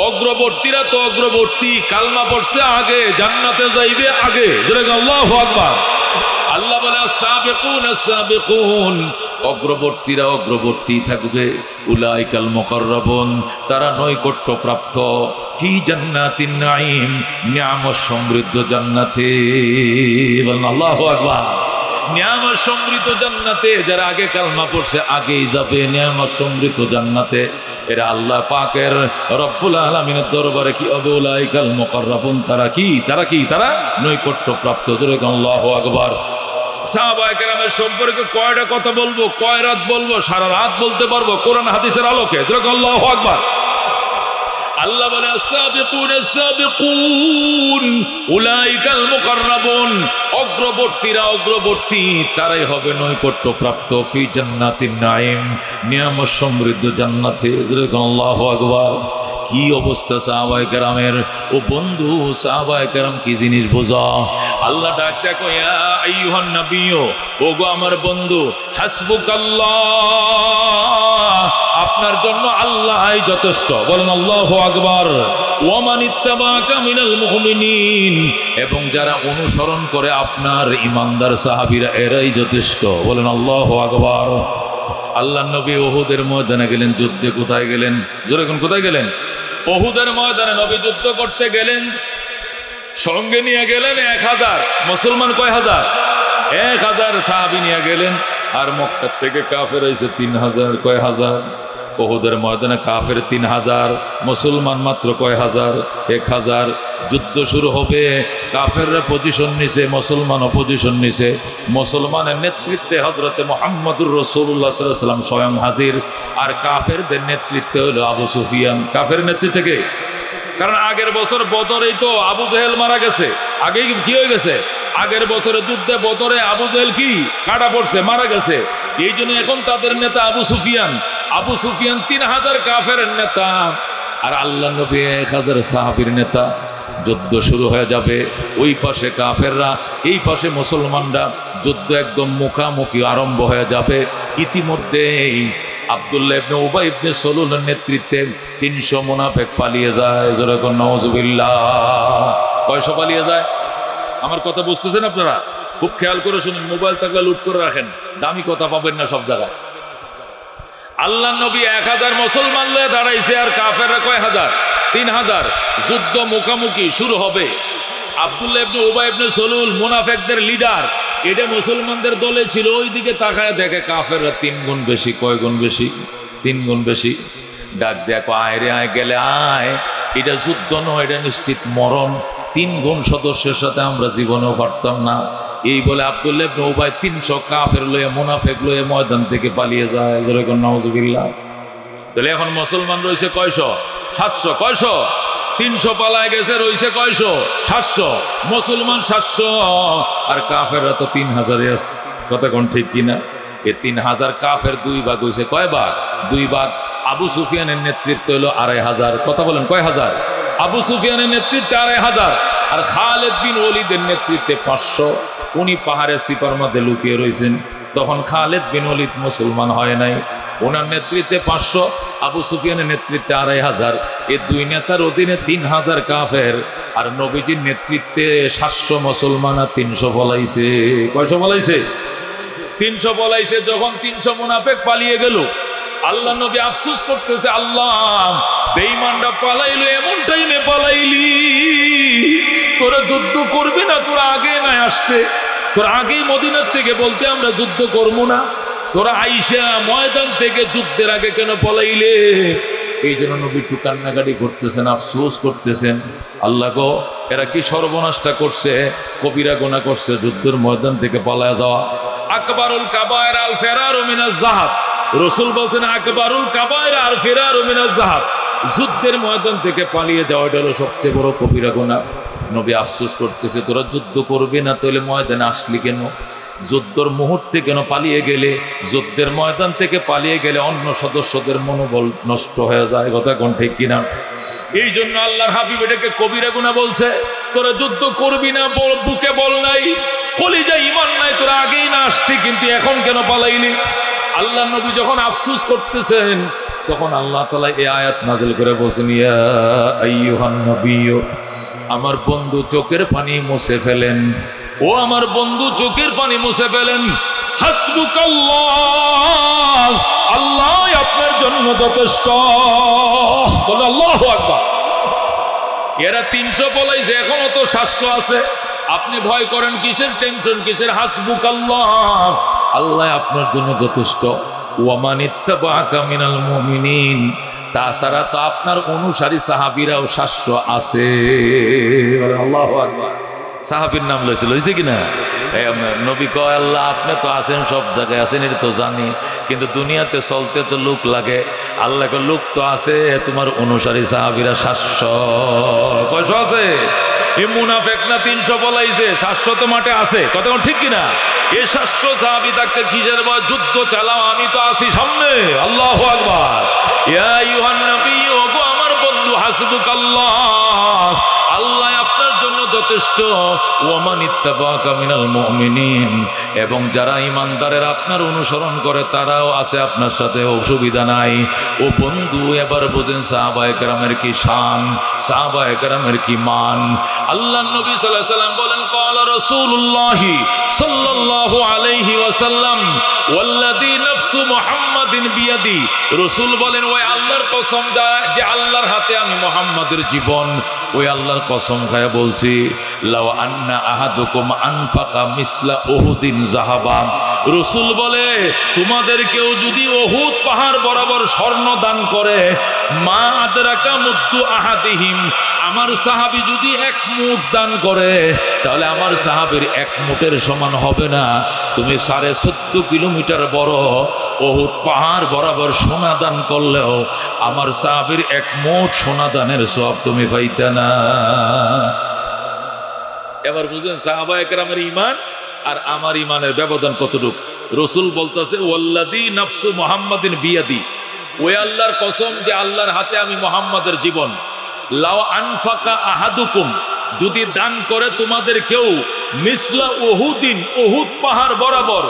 অগ্রবর্তীরা তো অগ্রবর্তী, কালমা পড়ছে আগে, জান্নাতে যাইবে আগে। দূরে কোন আল্লাহু আকবার। আল্লাহ বলে আস-সাবিকুন আস-সাবিকুন, অগ্রবর্তীরা অগ্রবর্তী থাকবে। উলাইকাল মুকাররাবুন, তারা নৈকট্য প্রাপ্ত। ফি জান্নাতিন নাঈম, নিয়ামত সমৃদ্ধ জান্নাতে। বলেন আল্লাহু আকবার। নিয়ামত সমৃদ্ধ জান্নাতে যারা আগে কালমা পড়ছে আগেই যাবে নিয়ামত সমৃদ্ধ জান্নাতে। এরা আল্লাহ পাকের রব্বুল আলামিনের দরবারে কি হবে? উলাইকাল মুকাররাবুন, তারা কি? তারা কি? তারা নৈকট্য প্রাপ্ত। জোরে আল্লাহু আকবার। সাহাবায়ে কেরামের সম্পর্কে কয়টা কথা বলবো, কয় রাত বলবো? সারা রাত বলতে পারবো কোরআন হাদিসের আলোকে। আল্লাহু আকবার। আল্লাহ বলে আস-সাবিকুন আস-সাবিকুন উলাইকাল মুকাররাবুন, অগ্রবর্তীরা অগ্রবর্তী, তারাই হবে নৈকট্য প্রাপ্ত। ফি জান্নাতিন নাঈম, নিয়ামত সমৃদ্ধ জান্নাতে। আল্লাহু আকবার। কি অবস্থা সাহাবায়ে কেরামের! ও বন্ধু, সাহাবায়ে কেরাম কি জিনিস বোঝা। আল্লাহ ডাক দেখো, ইয়া আইয়ুহান নাবিয়্যু, ওগো আমার বন্ধু, হাসবুকাল্লাহ, আপনার জন্য আল্লাহই যথেষ্ট। বলেন আল্লাহু আকবার। ওয়া মান ইত্তাবাকা মিনাল মুমিনিন, এবং যারা অনুসরণ করে আপনার ঈমানদার সাহাবীরা, এরাই যথেষ্ট। বলেন আল্লাহু আকবার। আল্লাহর নবী উহুদের ময়দানে গেলেন, যুদ্ধে কোথায় গেলেন? জোরে কোন কোথায় গেলেন? উহুদের ময়দানে নবী যুদ্ধ করতে গেলেন, সঙ্গে নিয়ে গেলেন ১০০০ মুসলমান। কয় হাজার? ১০০০ সাহাবী নিয়ে গেলেন। আর মক্কা থেকে কাফের হয়েছে ৩০০০। কয় হাজার? উহুদের ময়দানে কাফের ৩০০০, মুসলমান মাত্র কয় হাজার? ১০০০। যুদ্ধ শুরু হবে। কাফেররা পজিশন নিছে, মুসলমানও পজিশন নিছে। মুসলমানের নেতৃত্বে হযরতে মুহাম্মদুর রাসূলুল্লাহ সাল্লাল্লাহু আলাইহি ওয়াসাল্লাম স্বয়ং হাজির, আর কাফেরদের নেতৃত্বে হলো আবু সুফিয়ান। কাফের নেতৃত্ব থেকে, কারণ আগের বছর বদরেই তো আবু জেহেল মারা গেছে। আগেই কি হয়ে গেছে? আগের বছরে যুদ্ধে বদরে আবু জেহেল কি কাটা পড়ছে, মারা গেছে। এই জন্য এখন তাদের নেতা আবু সুফিয়ান। আবু সুফিয়ান 3000 কাফেরের নেতা, আর আল্লাহ নবী 1000 সাহাবীর নেতা। যুদ্ধ শুরু হয়ে যাবে, ওই পাশে কাফেররা, এই পাশে মুসলমানরা। যুদ্ধ একদম মুখামুখি আরম্ভ হয়ে যাবে। ইতিমধ্যেই আব্দুল্লাহ ইবনে উবাই ইবনে সলুলের নেতৃত্বে 300 মুনাফিক পালিয়ে যায়। যেরকম নাউজুবিল্লাহ। কয়শো পালিয়ে যায়? আমার কথা বুঝতেছেন আপনারা? খুব খেয়াল করে শুনুন, মোবাইল থাকলে লুট করে রাখেন, দামি কথা পাবেন না সব জায়গায়। আল্লাহ নবী 1000 মুসলমান লয়ে দাঁড়াইছে, আর কাফেররা কয় হাজার? 3000। যুদ্ধ মুখামুখি শুরু হবে। আব্দুল্লাহ ইবনে উবাই ইবনে সলুল মুনাফিকদের লিডার, এটা মুসলমানদের দলে ছিল। ওইদিকে তাকায় দেখে কাফেররা 3 গুণ বেশি। কয় গুণ বেশি? 3 গুণ বেশি। ডাক দেখো, আয় রে আয়, গেলে আয়, এটা যুদ্ধ নয়, এটা নিশ্চিত মরণ। 3 গুণ সদস্যের সাথে আমরা জীবনেও পারতাম না। এই বলে আব্দুল্লাহ ইবনে উবাই 300 কাফের লয়ে, মুনাফিক লয়ে ময়দান থেকে পালিয়ে যায়। যেরকম নাউজুবিল্লাহ। তাহলে এখন মুসলমান রয়েছে কয়শো? 700। কয়শো? 300 পালায় গেছে, রয়েছে কয়শো? 700। মুসলমান 700, আর কাফেররা তো 3000 আছে। কথা কোন ঠিক কিনা? এই 3000 কাফের 2 ভাগ হয়েছে। কয় ভাগ? 2 ভাগ। আবু সুফিয়ানের নেতৃত্ব হলো 2500। কথা বলেন, কয় হাজার? আবু সুফিয়ানের নেতৃত্বে 2500, আর খালিদ বিন ওলীদের নেতৃত্বে 500। উনি পাহাড়ের সিপার মধ্যে লুকিয়ে রয়েছেন। তখন খালিদ বিন ওলীদ মুসলমান হয় নাই। ওনার নেতৃত্বে 500, আবু সুফিয়ানের নেতৃত্বে 2500। এই 2 নেতার অধীনে 3000 কাফের, আর নবীজির নেতৃত্বে 700 মুসলমান, আর 300 পলাইছে। কয়শো পলাইছে? 300 পলাইছে। যখন 300 মুনাফিক পালিয়ে গেল, আল্লাহ নবী আফসোস করতেছে, আল্লাহ বেঈমানরা পালাইলো, এমন টাইমে পালাইলি। তোরা যুদ্ধ করবি না? তোরা আগে না আসতে, তোরা আগেই মদিনার থেকে বলতে আমরা যুদ্ধ করবো না। তোরা আইসা ময়দান থেকে যুদ্ধের আগে কেন পলাইলে? এই জন্য নবী একটু কান্নাকাটি করতেছেন, আফসোস করতেছেন। আল্লাহ গো, এরা কি সর্বনাশটা করছে, কবিরা গুনাহ করছে, যুদ্ধের ময়দান থেকে পালায়া যাওয়া। আকবারুল কাবায়ের আল ফেরারু মিনাজ যাহাব। রাসূল বলছেন, আকবারুল কাবায়ের আল ফেরারু মিনাজ যাহাব। যুদ্ধের ময়দান থেকে পালিয়ে যাওয়া, এটা হলো সবচেয়ে বড় কবিরা গুনাহ। নবী আফসোস করতেছে, তোরা যুদ্ধ করবি না, তাহলে ময়দানে আসলি কেন? যুদ্ধের মুহূর্তে কেন পালিয়ে গেলে? যুদ্ধের ময়দান থেকে পালিয়ে গেলে অন্য সদস্যদের মনোবল নষ্ট হয়ে যায়। কথা কোন ঠিক কিনা? এই জন্য আল্লাহর হাবিব এটাকে কবিরা গুনাহ বলছে। তোরা যুদ্ধ করবি না, বুকে বল নাই, কলিজায় ঈমান নাই, তোরা আগেই না আসতি, কিন্তু এখন কেন পালাইলি? আল্লাহ নবী যখন আফসোস করতেছেন, তখন আল্লাহ তাআলা এই আয়াত নাযিল করে বলেন, ইয়া আইয়ুহান নবিয়্যু, আমার বন্ধু চোখের পানি মুছে ফেলেন। ও আমার বন্ধু চোখের পানি মুছে ফেলেন। হাসবুকাল্লাহ, আল্লাহ আপনার জন্য যথেষ্ট। বলে আল্লাহু আকবার। এরা 300 পলাইছে, এখনো তো 700 আছে। আপনি ভয় করেন কিসের? টেনশন কিসের? হাসবুকাল্লাহ, আল্লাহ আপনার জন্য যথেষ্ট। ওয়ামান ইত্তাবাআকা মিনাল মুমিনিন, তাছাড়া তো আপনার অনুসারী সাহাবীরাও 700 আছে। আল্লাহু আকবার। সাহাবীর নাম লইছে, লইছে কিনা? নবী কয়, আল্লাহ আপনি তো আছেন, সব জায়গায় আছেন, এটা তো জানি, কিন্তু দুনিয়াতে চলতে তো লোক লাগে। আল্লাহ কয়, লোক তো আছে, তোমার অনুসারী সাহাবীরা 700। কয়শো আছে? এই মুনাফিক না 300 বলাইছে, 700 তো মাঠে আছে। কথা ঠিক কিনা? এই 700 সাহাবী থাকতে কিসের ভয়? যুদ্ধ চালাও, আমি তো আছি সামনে। আল্লাহু আকবার। ইয়া আইয়ুহান নাবিয়্যু, ওগো আমার বন্ধু, হাসবুকাল্লাহ, আল্লাহ আপনার জন্য যথেষ্ট। ওয়ামান ইত্তাবাআকা মিনাল মুমিনিন, এবং যারা ঈমানদারের আপনার অনুসরণ করে তারাও আছে আপনার সাথে, অসুবিধা নাই। ও বন্ধু, এবার বোঝেন সাহাবায়ে কেরামের কি শান, সাহাবায়ে কেরামের কি মান। আল্লাহর নবী সাল্লাল্লাহু আলাইহি ওয়াসাল্লাম বলেন, ক্বালা রাসূলুল্লাহি সাল্লাল্লাহু আলাইহি ওয়াসাল্লাম, ওয়াল্লাযী নাফসু মুহাম্মাদিন বিয়াদি। রাসূল বলেন, ওই আল্লাহর কসম, যে আল্লাহর হাতে আমি মুহাম্মাদের জীবন, ওই আল্লাহর কসম খায়া বলছি, লাউ আন্না আহাদুকুম আনফাকা মিসলা উহুদিন যাহাবান, রাসূল বলে তোমাদের কেউ যদি উহুদ পাহাড় বরাবর স্বর্ণ দান করে, মা আদরাকা মুদ্দু আহাদিহিম, আমার সাহাবী যদি এক মুঠ দান করে তাহলে আমার সাহাবীর এক মুঠের সমান হবে না। তুমি 14.5 কিলোমিটার বড় উহুদ পাহাড় বরাবর সোনা দান করলেও আমার সাহাবীর এক মুঠ সোনা দানের সওয়াব তুমি পাইতে না। এবার বুঝেন সাহাবায়ে কেরামের ঈমান আর আমার ঈমানের ব্যবধান কতটুকু। রাসূল বলতেছে ওয়াল্লাযী নাফসু মুহাম্মাদিন বিয়াদি, ওই আল্লাহর কসম যে আল্লাহর হাতে আমি মুহাম্মাদের জীবন, লাউ আনফাকা আহাদুকুম, যদি দান করে তোমাদের কেউ মিসলা উহুদিন, উহুদ পাহাড় বরাবর,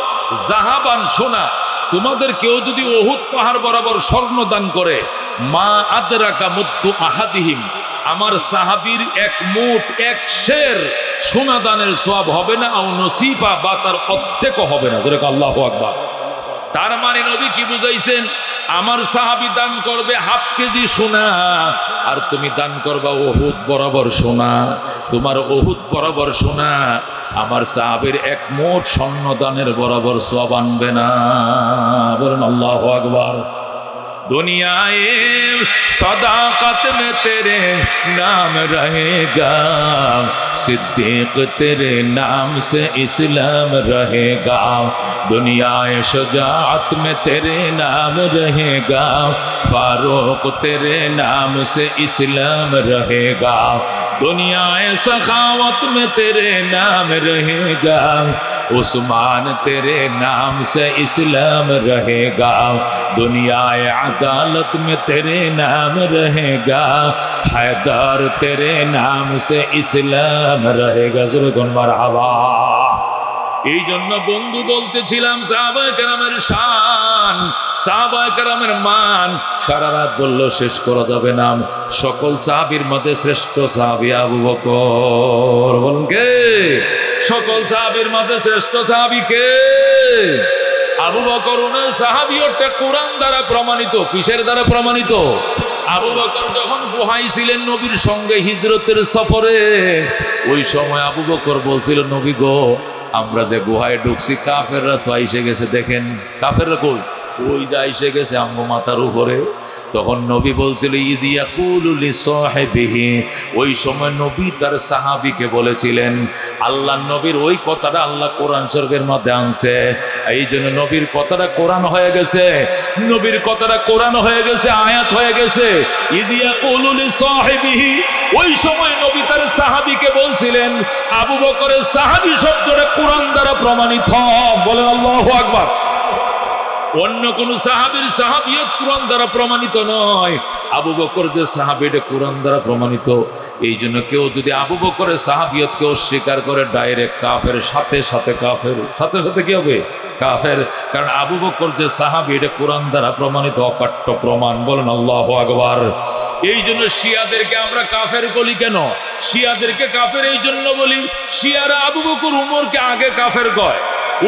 যাহাবান সোনা, তোমাদের কেউ যদি উহুদ পাহাড় বরাবর স্বর্ণ দান করে, মা আদরাকা মুদ্দু আহাদিহিম, আমার সাহাবীর এক মুঠ এক শের সোনা দানের সওয়াব হবে না, আও নসিফা, বা তার অর্ধেকও হবে না। যেরকম আল্লাহু আকবার। তার মানে নবী কি বুঝাইছেন? আমার সাহাবী দান করবে 1/2 কেজি সোনা, আর তুমি দান করবা উহুদ বরাবর সোনা। তোমার উহুদ বরাবর সোনা আমার সাহাবীর এক মুঠ স্বর্ণ দানের বরাবর সওয়াব আনবে না। বলেন আল্লাহু আকবার। दुनियाए सदाकत में तेरे नाम रहेगा, सिद्दीक तेरे नाम से इस्लाम रहेगा, दुनियाए शुजाअत में तेरे नाम रहेगा, फारूक तेरे नाम से इस्लाम रहेगा, दुनियाए सखावत में तेरे नाम रहेगा, उस्मान तेरे नाम से इस्लाम रहेगा, दुनियाए अदालत में तेरे नाम रहेगा, हैदर तेरे नाम से इस्लाम रहेगा। जुल्कुन मरहबा। এই জন্য বন্ধু বলতেছিলাম সাহাবায়ে কেরামের শান, সাহাবায়ে কেরামের মান সারা রাত বললেও শেষ করা যাবে না। সকল সাহাবীর মধ্যে শ্রেষ্ঠ সাহাবী আবু বকর। বলুন কে? সকল সাহাবীর মধ্যে শ্রেষ্ঠ সাহাবী কে? আবু বকর। ওনার সাহাবিয়তটা কোরআন দ্বারা প্রমাণিত। কিসের দ্বারা প্রমাণিত? আবু বকর যখন গুহায় ছিলেন নবীর সঙ্গে হিজরতের সফরে, ওই সময় আবু বকর বলছিল, নবী গো, আমরা যে গুহায় ঢুকছি কাফেররা তো আইসে গেছে, দেখেন কাফেররা কই, ওই যে আইসে গেছে আমগো মাথার উপরে। তখন নবী বলছিল ইয ইয়াকুলু লিসাহিবিহি, ওই সময় নবী তার সাহাবীকে বলেছিলেন, আল্লাহ নবীর ওই কথাটা আল্লাহ কোরআন শরীফের মধ্যে আনছে। এই জন্য নবীর কথাটা কোরআন হয়ে গেছে, নবীর কথাটা কোরআন হয়ে গেছে, আয়াত হয়ে গেছে। ইয ইয়াকুলু লিসাহিবিহি, ওই সময় নবী তার সাহাবীকে বলছিলেন। আবু বকরের সাহাবী শব্দটা কোরআন দ্বারা প্রমাণিত। বলেন আল্লাহু আকবার। অন্য কোন সাহাবীর সাহাবিয়ত কোরআন দ্বারা প্রমাণিত নয়, আবু বকর যে সাহাবী এটা কোরআন দ্বারা প্রমাণিত। এই জন্য কেউ যদি আবু বকরের সাহাবিয়তকে অস্বীকার করে ডাইরেক্ট কাফের, সাথে সাথে কাফের, সাথে সাথে কি হবে? কাফের। কারণ আবু বকর যে সাহাবী এটা কোরআন দ্বারা প্রমাণিত, অকাট্য প্রমাণ। বলেন আল্লাহু আকবার। এই জন্য শিয়াদেরকে আমরা কাফের বলি কেন? শিয়াদেরকে কাফের এই জন্য বলি, শিয়ারা আবু বকর উমরকে আগে কাফের কয়,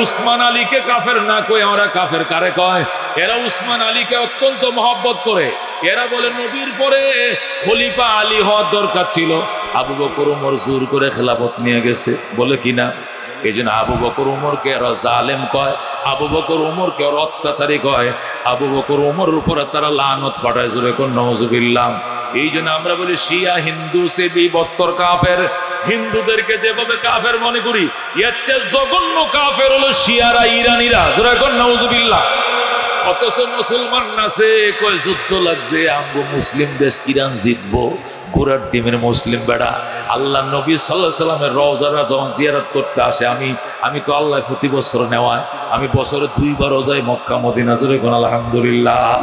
উসমান আলীকে কাফের না কয়ে ওরা কাফের কারে কয়? এরা উসমান আলীকে অত্যন্ত মহব্বত করে। এরা বলে নবীর পরে খলিফা আলী হওয়ার দরকার ছিল, আবু বকর উমর জোর করে খেলাফত নিয়ে গেছে, বলে কিনা? এই জন্য আবু বকর উমরকে এরা জালেম কয়, আবু বকর উমরকে ওরা অত্যাচারী কয়, আবু বকর উমরের উপরে তারা লানত পাঠায়। জোরে কোন নাউজুবিল্লাহ। এই জন্য আমরা বলি শিয়া হিন্দু সে বি বত্তর কাফের। হিন্দুদেরকে যেভাবে কাফের মনে করি, এর চেয়ে জঘন্য কাফের হলো শিয়ারা, ইরানিরা। জোরে কোন নাউজুবিল্লাহ। অথচ মুসলমান নাচে কয় যুদ্ধ লাগছে, আমগো মুসলিম দেশ ইরান জিতবো। ঘোড়ার ডিমের মুসলিম বেড়া। আল্লাহ নবী সাল্লাল্লাহু আলাইহি সাল্লামের রওজারা যখন জিয়ারত করতে আসে, আমি তো আল্লাহ প্রতি বছর নেওয়ায়, আমি বছরে 2 বার যাই মক্কা মদিনা। জোরে কোন আলহামদুলিল্লাহ।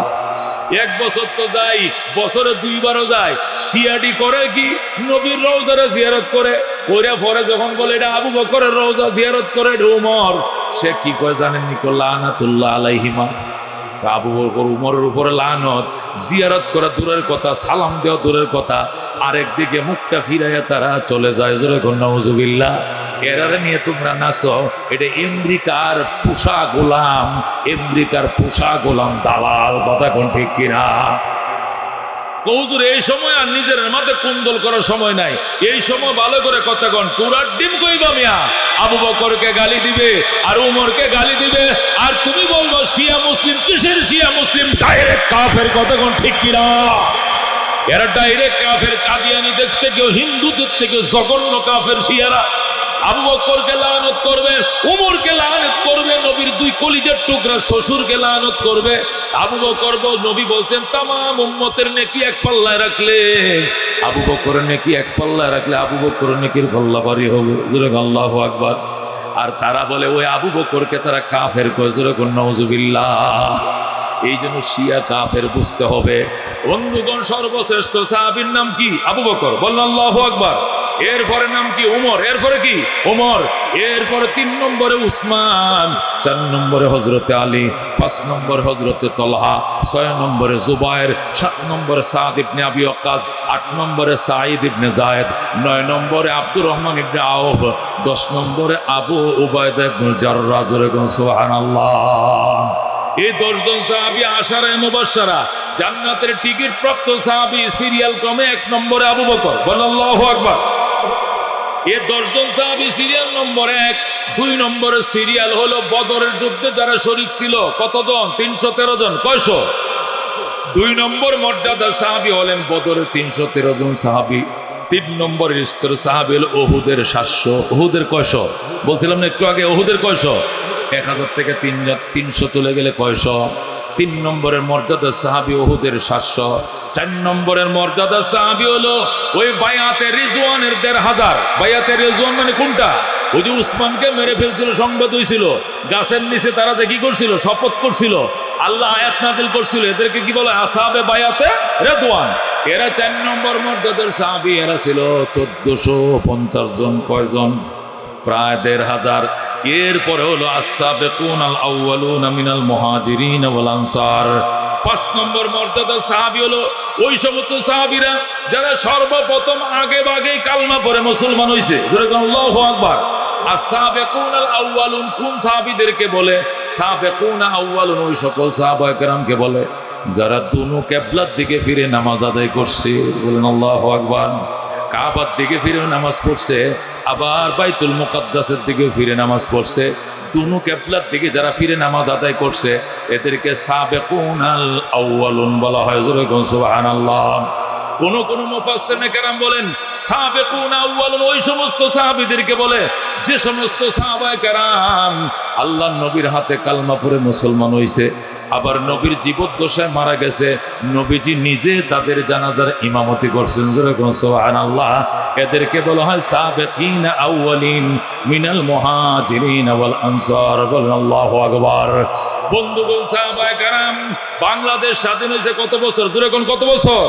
এক বছর তো যাই, বছরে 2 বার যাই। শিয়াটি করে কি? নবীর রওজারা জিয়ারত করে, কইরা পরে যখন বলে এটা আবু বকরের রওজা জিয়ারত করে এটা উমর, সে কি কয় জানেন নি? লানাতুল্লাহ আলাইহিমা। আবু বকর উমরের উপরে লানত, জিয়ারত করা দূরের কথা, সালাম দেওয়া দূরের কথা, আরেকদিকে মুখটা ফিরাইয়া তারা চলে যায়। জোরে কোন নাউজুবিল্লাহ। এরারে নিয়ে তোমরা নাচো, এটা আমেরিকার পোষা গোলাম, আমেরিকার পোষা গোলাম দালাল। কথা কোন ঠিক কিনা? কৌজুর এই সময় আর নিজের মাঝে কুন্দল করার সময় নাই, এই সময় ভালো করে কথা কন। কুরার ডিম কইবা মিয়া, আবু বকরকে গালি দিবে আর উমরকে গালি দিবে, আর তুমি বলবো শিয়া মুসলিম। কিসের শিয়া মুসলিম? ডাইরেক্ট কাফের, কথা কন ঠিক কিনা? এরা ডাইরেক্ট কাফের। কাদিয়ানীদের থেকেও হিন্দুদের থেকে জঘন্য কাফের শিয়ারা। আবু বকরকে লানত করবে, উমরকে লানত করবে, নবীর দুই কলিজার টুকরা শ্বশুরকে লানত করবে। আবু বকর নবী বলছেন তামাম উম্মতের নেকি এক পাল্লায় রাখলে আবু বকরের নেকি এক পাল্লায় রাখলে আবু বকরের নেকির পাল্লা ভারী হবে। আল্লাহু আকবার। আর তারা বলে ওই আবু বকরকে তারা কাফের কয়, নাউজুবিল্লাহ। এই জন্য শিয়া কাফের বুঝতে হবে। বন্ধুগণ, সর্বশ্রেষ্ঠ সাহাবীর নাম কি? আবু বকর। বলেন আল্লাহু আকবার। এরপরে নাম কি? উমর। এরপরে কি? উমর। এরপরে 3 নম্বরে উসমান, 4 নম্বরে হযরতে আলী, 5 নম্বরে হযরতে তলহা, 6 নম্বরে জুবায়ের, 7 নম্বরে সাদ ইবনে আবি ওয়াক্কাস, 8 নম্বরে সাঈদ ইবনে যায়েদ, 9 নম্বরে আব্দুর রহমান ইবনে আউফ, 10 নম্বরে আবু উবাইদা ইবনুল জাররাহ। সুবহানাল্লাহ। এই 10 জন সাহাবী আশারায়ে মুবাশশারা, জান্নাতের টিকিট প্রাপ্ত সাহাবী। সিরিয়াল ক্রমে 1 নম্বরে আবু বকর। বলেন আল্লাহু আকবার। এই 10 জন সাহাবী সিরিয়াল নম্বরে 1। 2 নম্বরে সিরিয়াল হলো বদরের যুদ্ধে যারা শরীক ছিল। কতজন? 313 জন। কয়শো? 2 নম্বর মর্যাদা সাহাবী হলেন বদরের 313 জন সাহাবী। 3 নম্বরের স্তর সাহাবী হল উহুদের 700। উহুদের কয়শো? বলছিলাম না একটু আগে, উহুদের কয়শো? 1000 থেকে 300 চলে গেলে কয়শো? 3 নম্বরের মর্যাদা সাহাবী উহুদের 700। 4 নম্বরের মর্যাদা সাহাবী হলো ওই বায়াতে রিজওয়ানের 1500। বায়াতে রিজওয়ান মানে কোনটা? ওই যে উসমানকে মেরে ফেলছিল, সংবাদ হয়েছিল, গাছের নিচে তারা কি করছিল? শপথ করছিল, আল্লাহ আয়াত নাযিল করছিল। এদেরকে কি বলে? আসহাবে বায়াতে রিজওয়ান। এরা 4 নম্বর মর্যাদার সাহাবী। এরা ছিল 1450 জন। কয়জন? প্রায় 1500। এরপরে হলো আস-সাবিকুনাল আউয়ালুনা মিনাল মুহাজিরিন ওয়াল আনসার। 5 নম্বর মর্যাদা সাহাবী হলো ওই সমস্ত সাহাবীরা যারা সর্বপ্রথম আগে ভাগেই কালমা পড়ে মুসলমান হইছে। আল্লাহু আকবার। আস-সাবিকুনাল আউয়ালুন কোন সাহাবীদেরকে বলে? সাবিকুনা আউয়ালুন ওই সকল সাহাবায়ে কেরামকে বলে যারা দুনো কিবলার দিকে ফিরে নামাজ আদায় করছে। বলেন আল্লাহু আকবার। কাবার দিকে ফিরে নামাজ পড়ছে, আবার বাইতুল মুকাদ্দাসের দিকে ফিরে নামাজ পড়ছে। দুনো কিবলার দিকে যারা ফিরে নামাজ আদায় করছে এদেরকে সাবিকুনাল আউয়ালুন বলা হয়। সুবহানাল্লাহ। কোন মুফাসসিরিনে কেরাম বলেন সাবিকুনা আউয়ালুন ওই সমস্ত সাহাবীদেরকে বলে যে সমস্ত সাহাবায়ে কেরাম আল্লাহর নবীর হাতে কালমা পড়ে মুসলমান হইছে, আবার নবীর জীবদ্দশায় মারা গেছে, নবীজি নিজে তাদের জানাজার ইমামতি করছেন। সুবহানাল্লাহ। এদেরকে বলা হয় সাবিকিন আউয়ালিন মিনাল মুহাজিরিন ওয়াল আনসার। বলেন আল্লাহু আকবার। বন্ধুগণ, সাহাবায়ে কেরাম বাংলাদেশ স্বাধীন হয়েছে কত বছর? জোরে কোন কত বছর?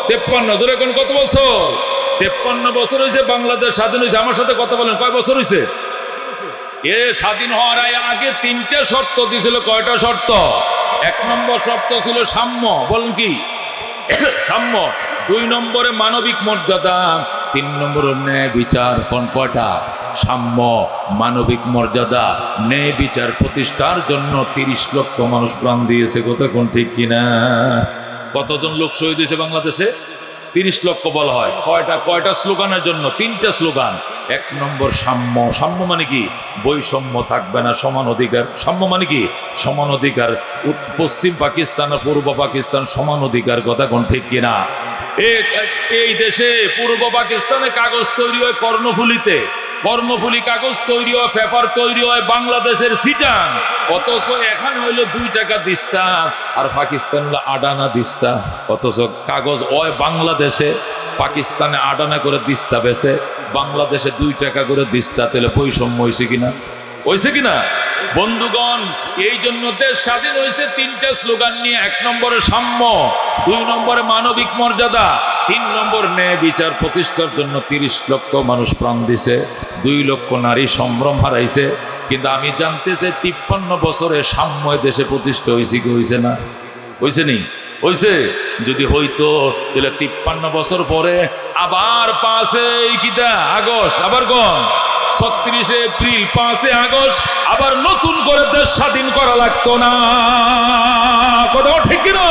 53। জোরে কোন কত বছর? 53 বছর হয়েছে বাংলাদেশ স্বাধীন হয়েছে। আমার সাথে কথা বলেন, কয় বছর হয়েছে? এ স্বাধীন হওয়ার আগে 3টে শর্ত দিয়েছিল। কয়টা শর্ত? 1 নম্বর শর্ত ছিল সাম্য। বলেন কি? সাম্য। 2 নম্বরে মানবিক মর্যাদা। 3 নম্বর ন্যায় বিচার। কোন কয়টা? সাম্য, মানবিক মর্যাদা, ন্যায় বিচার প্রতিষ্ঠার জন্য 30 লক্ষ মানুষ প্রাণ দিয়েছে। কথা কোন ঠিক কিনা? কতজন লোক শহীদ হয়েছে বাংলাদেশে? 30 লক্ষ বলা হয়। কয়টা স্লোগানের জন্য? 3টা স্লোগান। 1 নম্বর সাম্য। সাম্য মানে কি? বৈষম্য থাকবে না, সমান অধিকার। সাম্য মানে কি? সমান অধিকার। পশ্চিম পাকিস্তান আর পূর্ব পাকিস্তান সমান অধিকার। কথা কোন ঠিক কিনা? এই দেশে পূর্ব পাকিস্তানে কাগজ তৈরি হয় কর্ণফুলিতে, কর্ণফুলি কাগজ তৈরি হয়, পেপার তৈরি হয় বাংলাদেশের সিটাং। অথচ এখানে হইলো 2 টাকা দিস্তা আর পাকিস্তান হলো 8 আনা দিস্তা। অথচ কাগজ ওই বাংলাদেশে, পাকিস্তানে 8 আনা করে দিস্তা বেছে, বাংলাদেশে 2 টাকা করে দিস্তা। তাহলে বৈষম্য হয়েছে কিনা? হয়েছে কিনা? বন্ধুগণ, এই জন্য দেশ স্বাধীন হয়েছে 3টা স্লোগান নিয়ে। 1 নম্বরে সাম্য, 2 নম্বরে মানবিক মর্যাদা, 3 নম্বর ন্যায় বিচার প্রতিষ্ঠার জন্য 30 লক্ষ মানুষ প্রাণ দিছে, 2 লক্ষ নারী সম্ভ্রম হারাইছে। কিন্তু আমি জানতে চাই 53 বছরে সাম্য দেশে প্রতিষ্ঠা হয়েছে কি হয়েছে না? হয়েছে নি? হয়েছে? যদি হইতো তাহলে 53 বছর পরে আবার 5 আগস্ট, আবার 36 এপ্রিল, 5 আগস্ট আবার নতুন করে দেশ স্বাধীন করা লাগতো না। কথা ঠিক কিনা?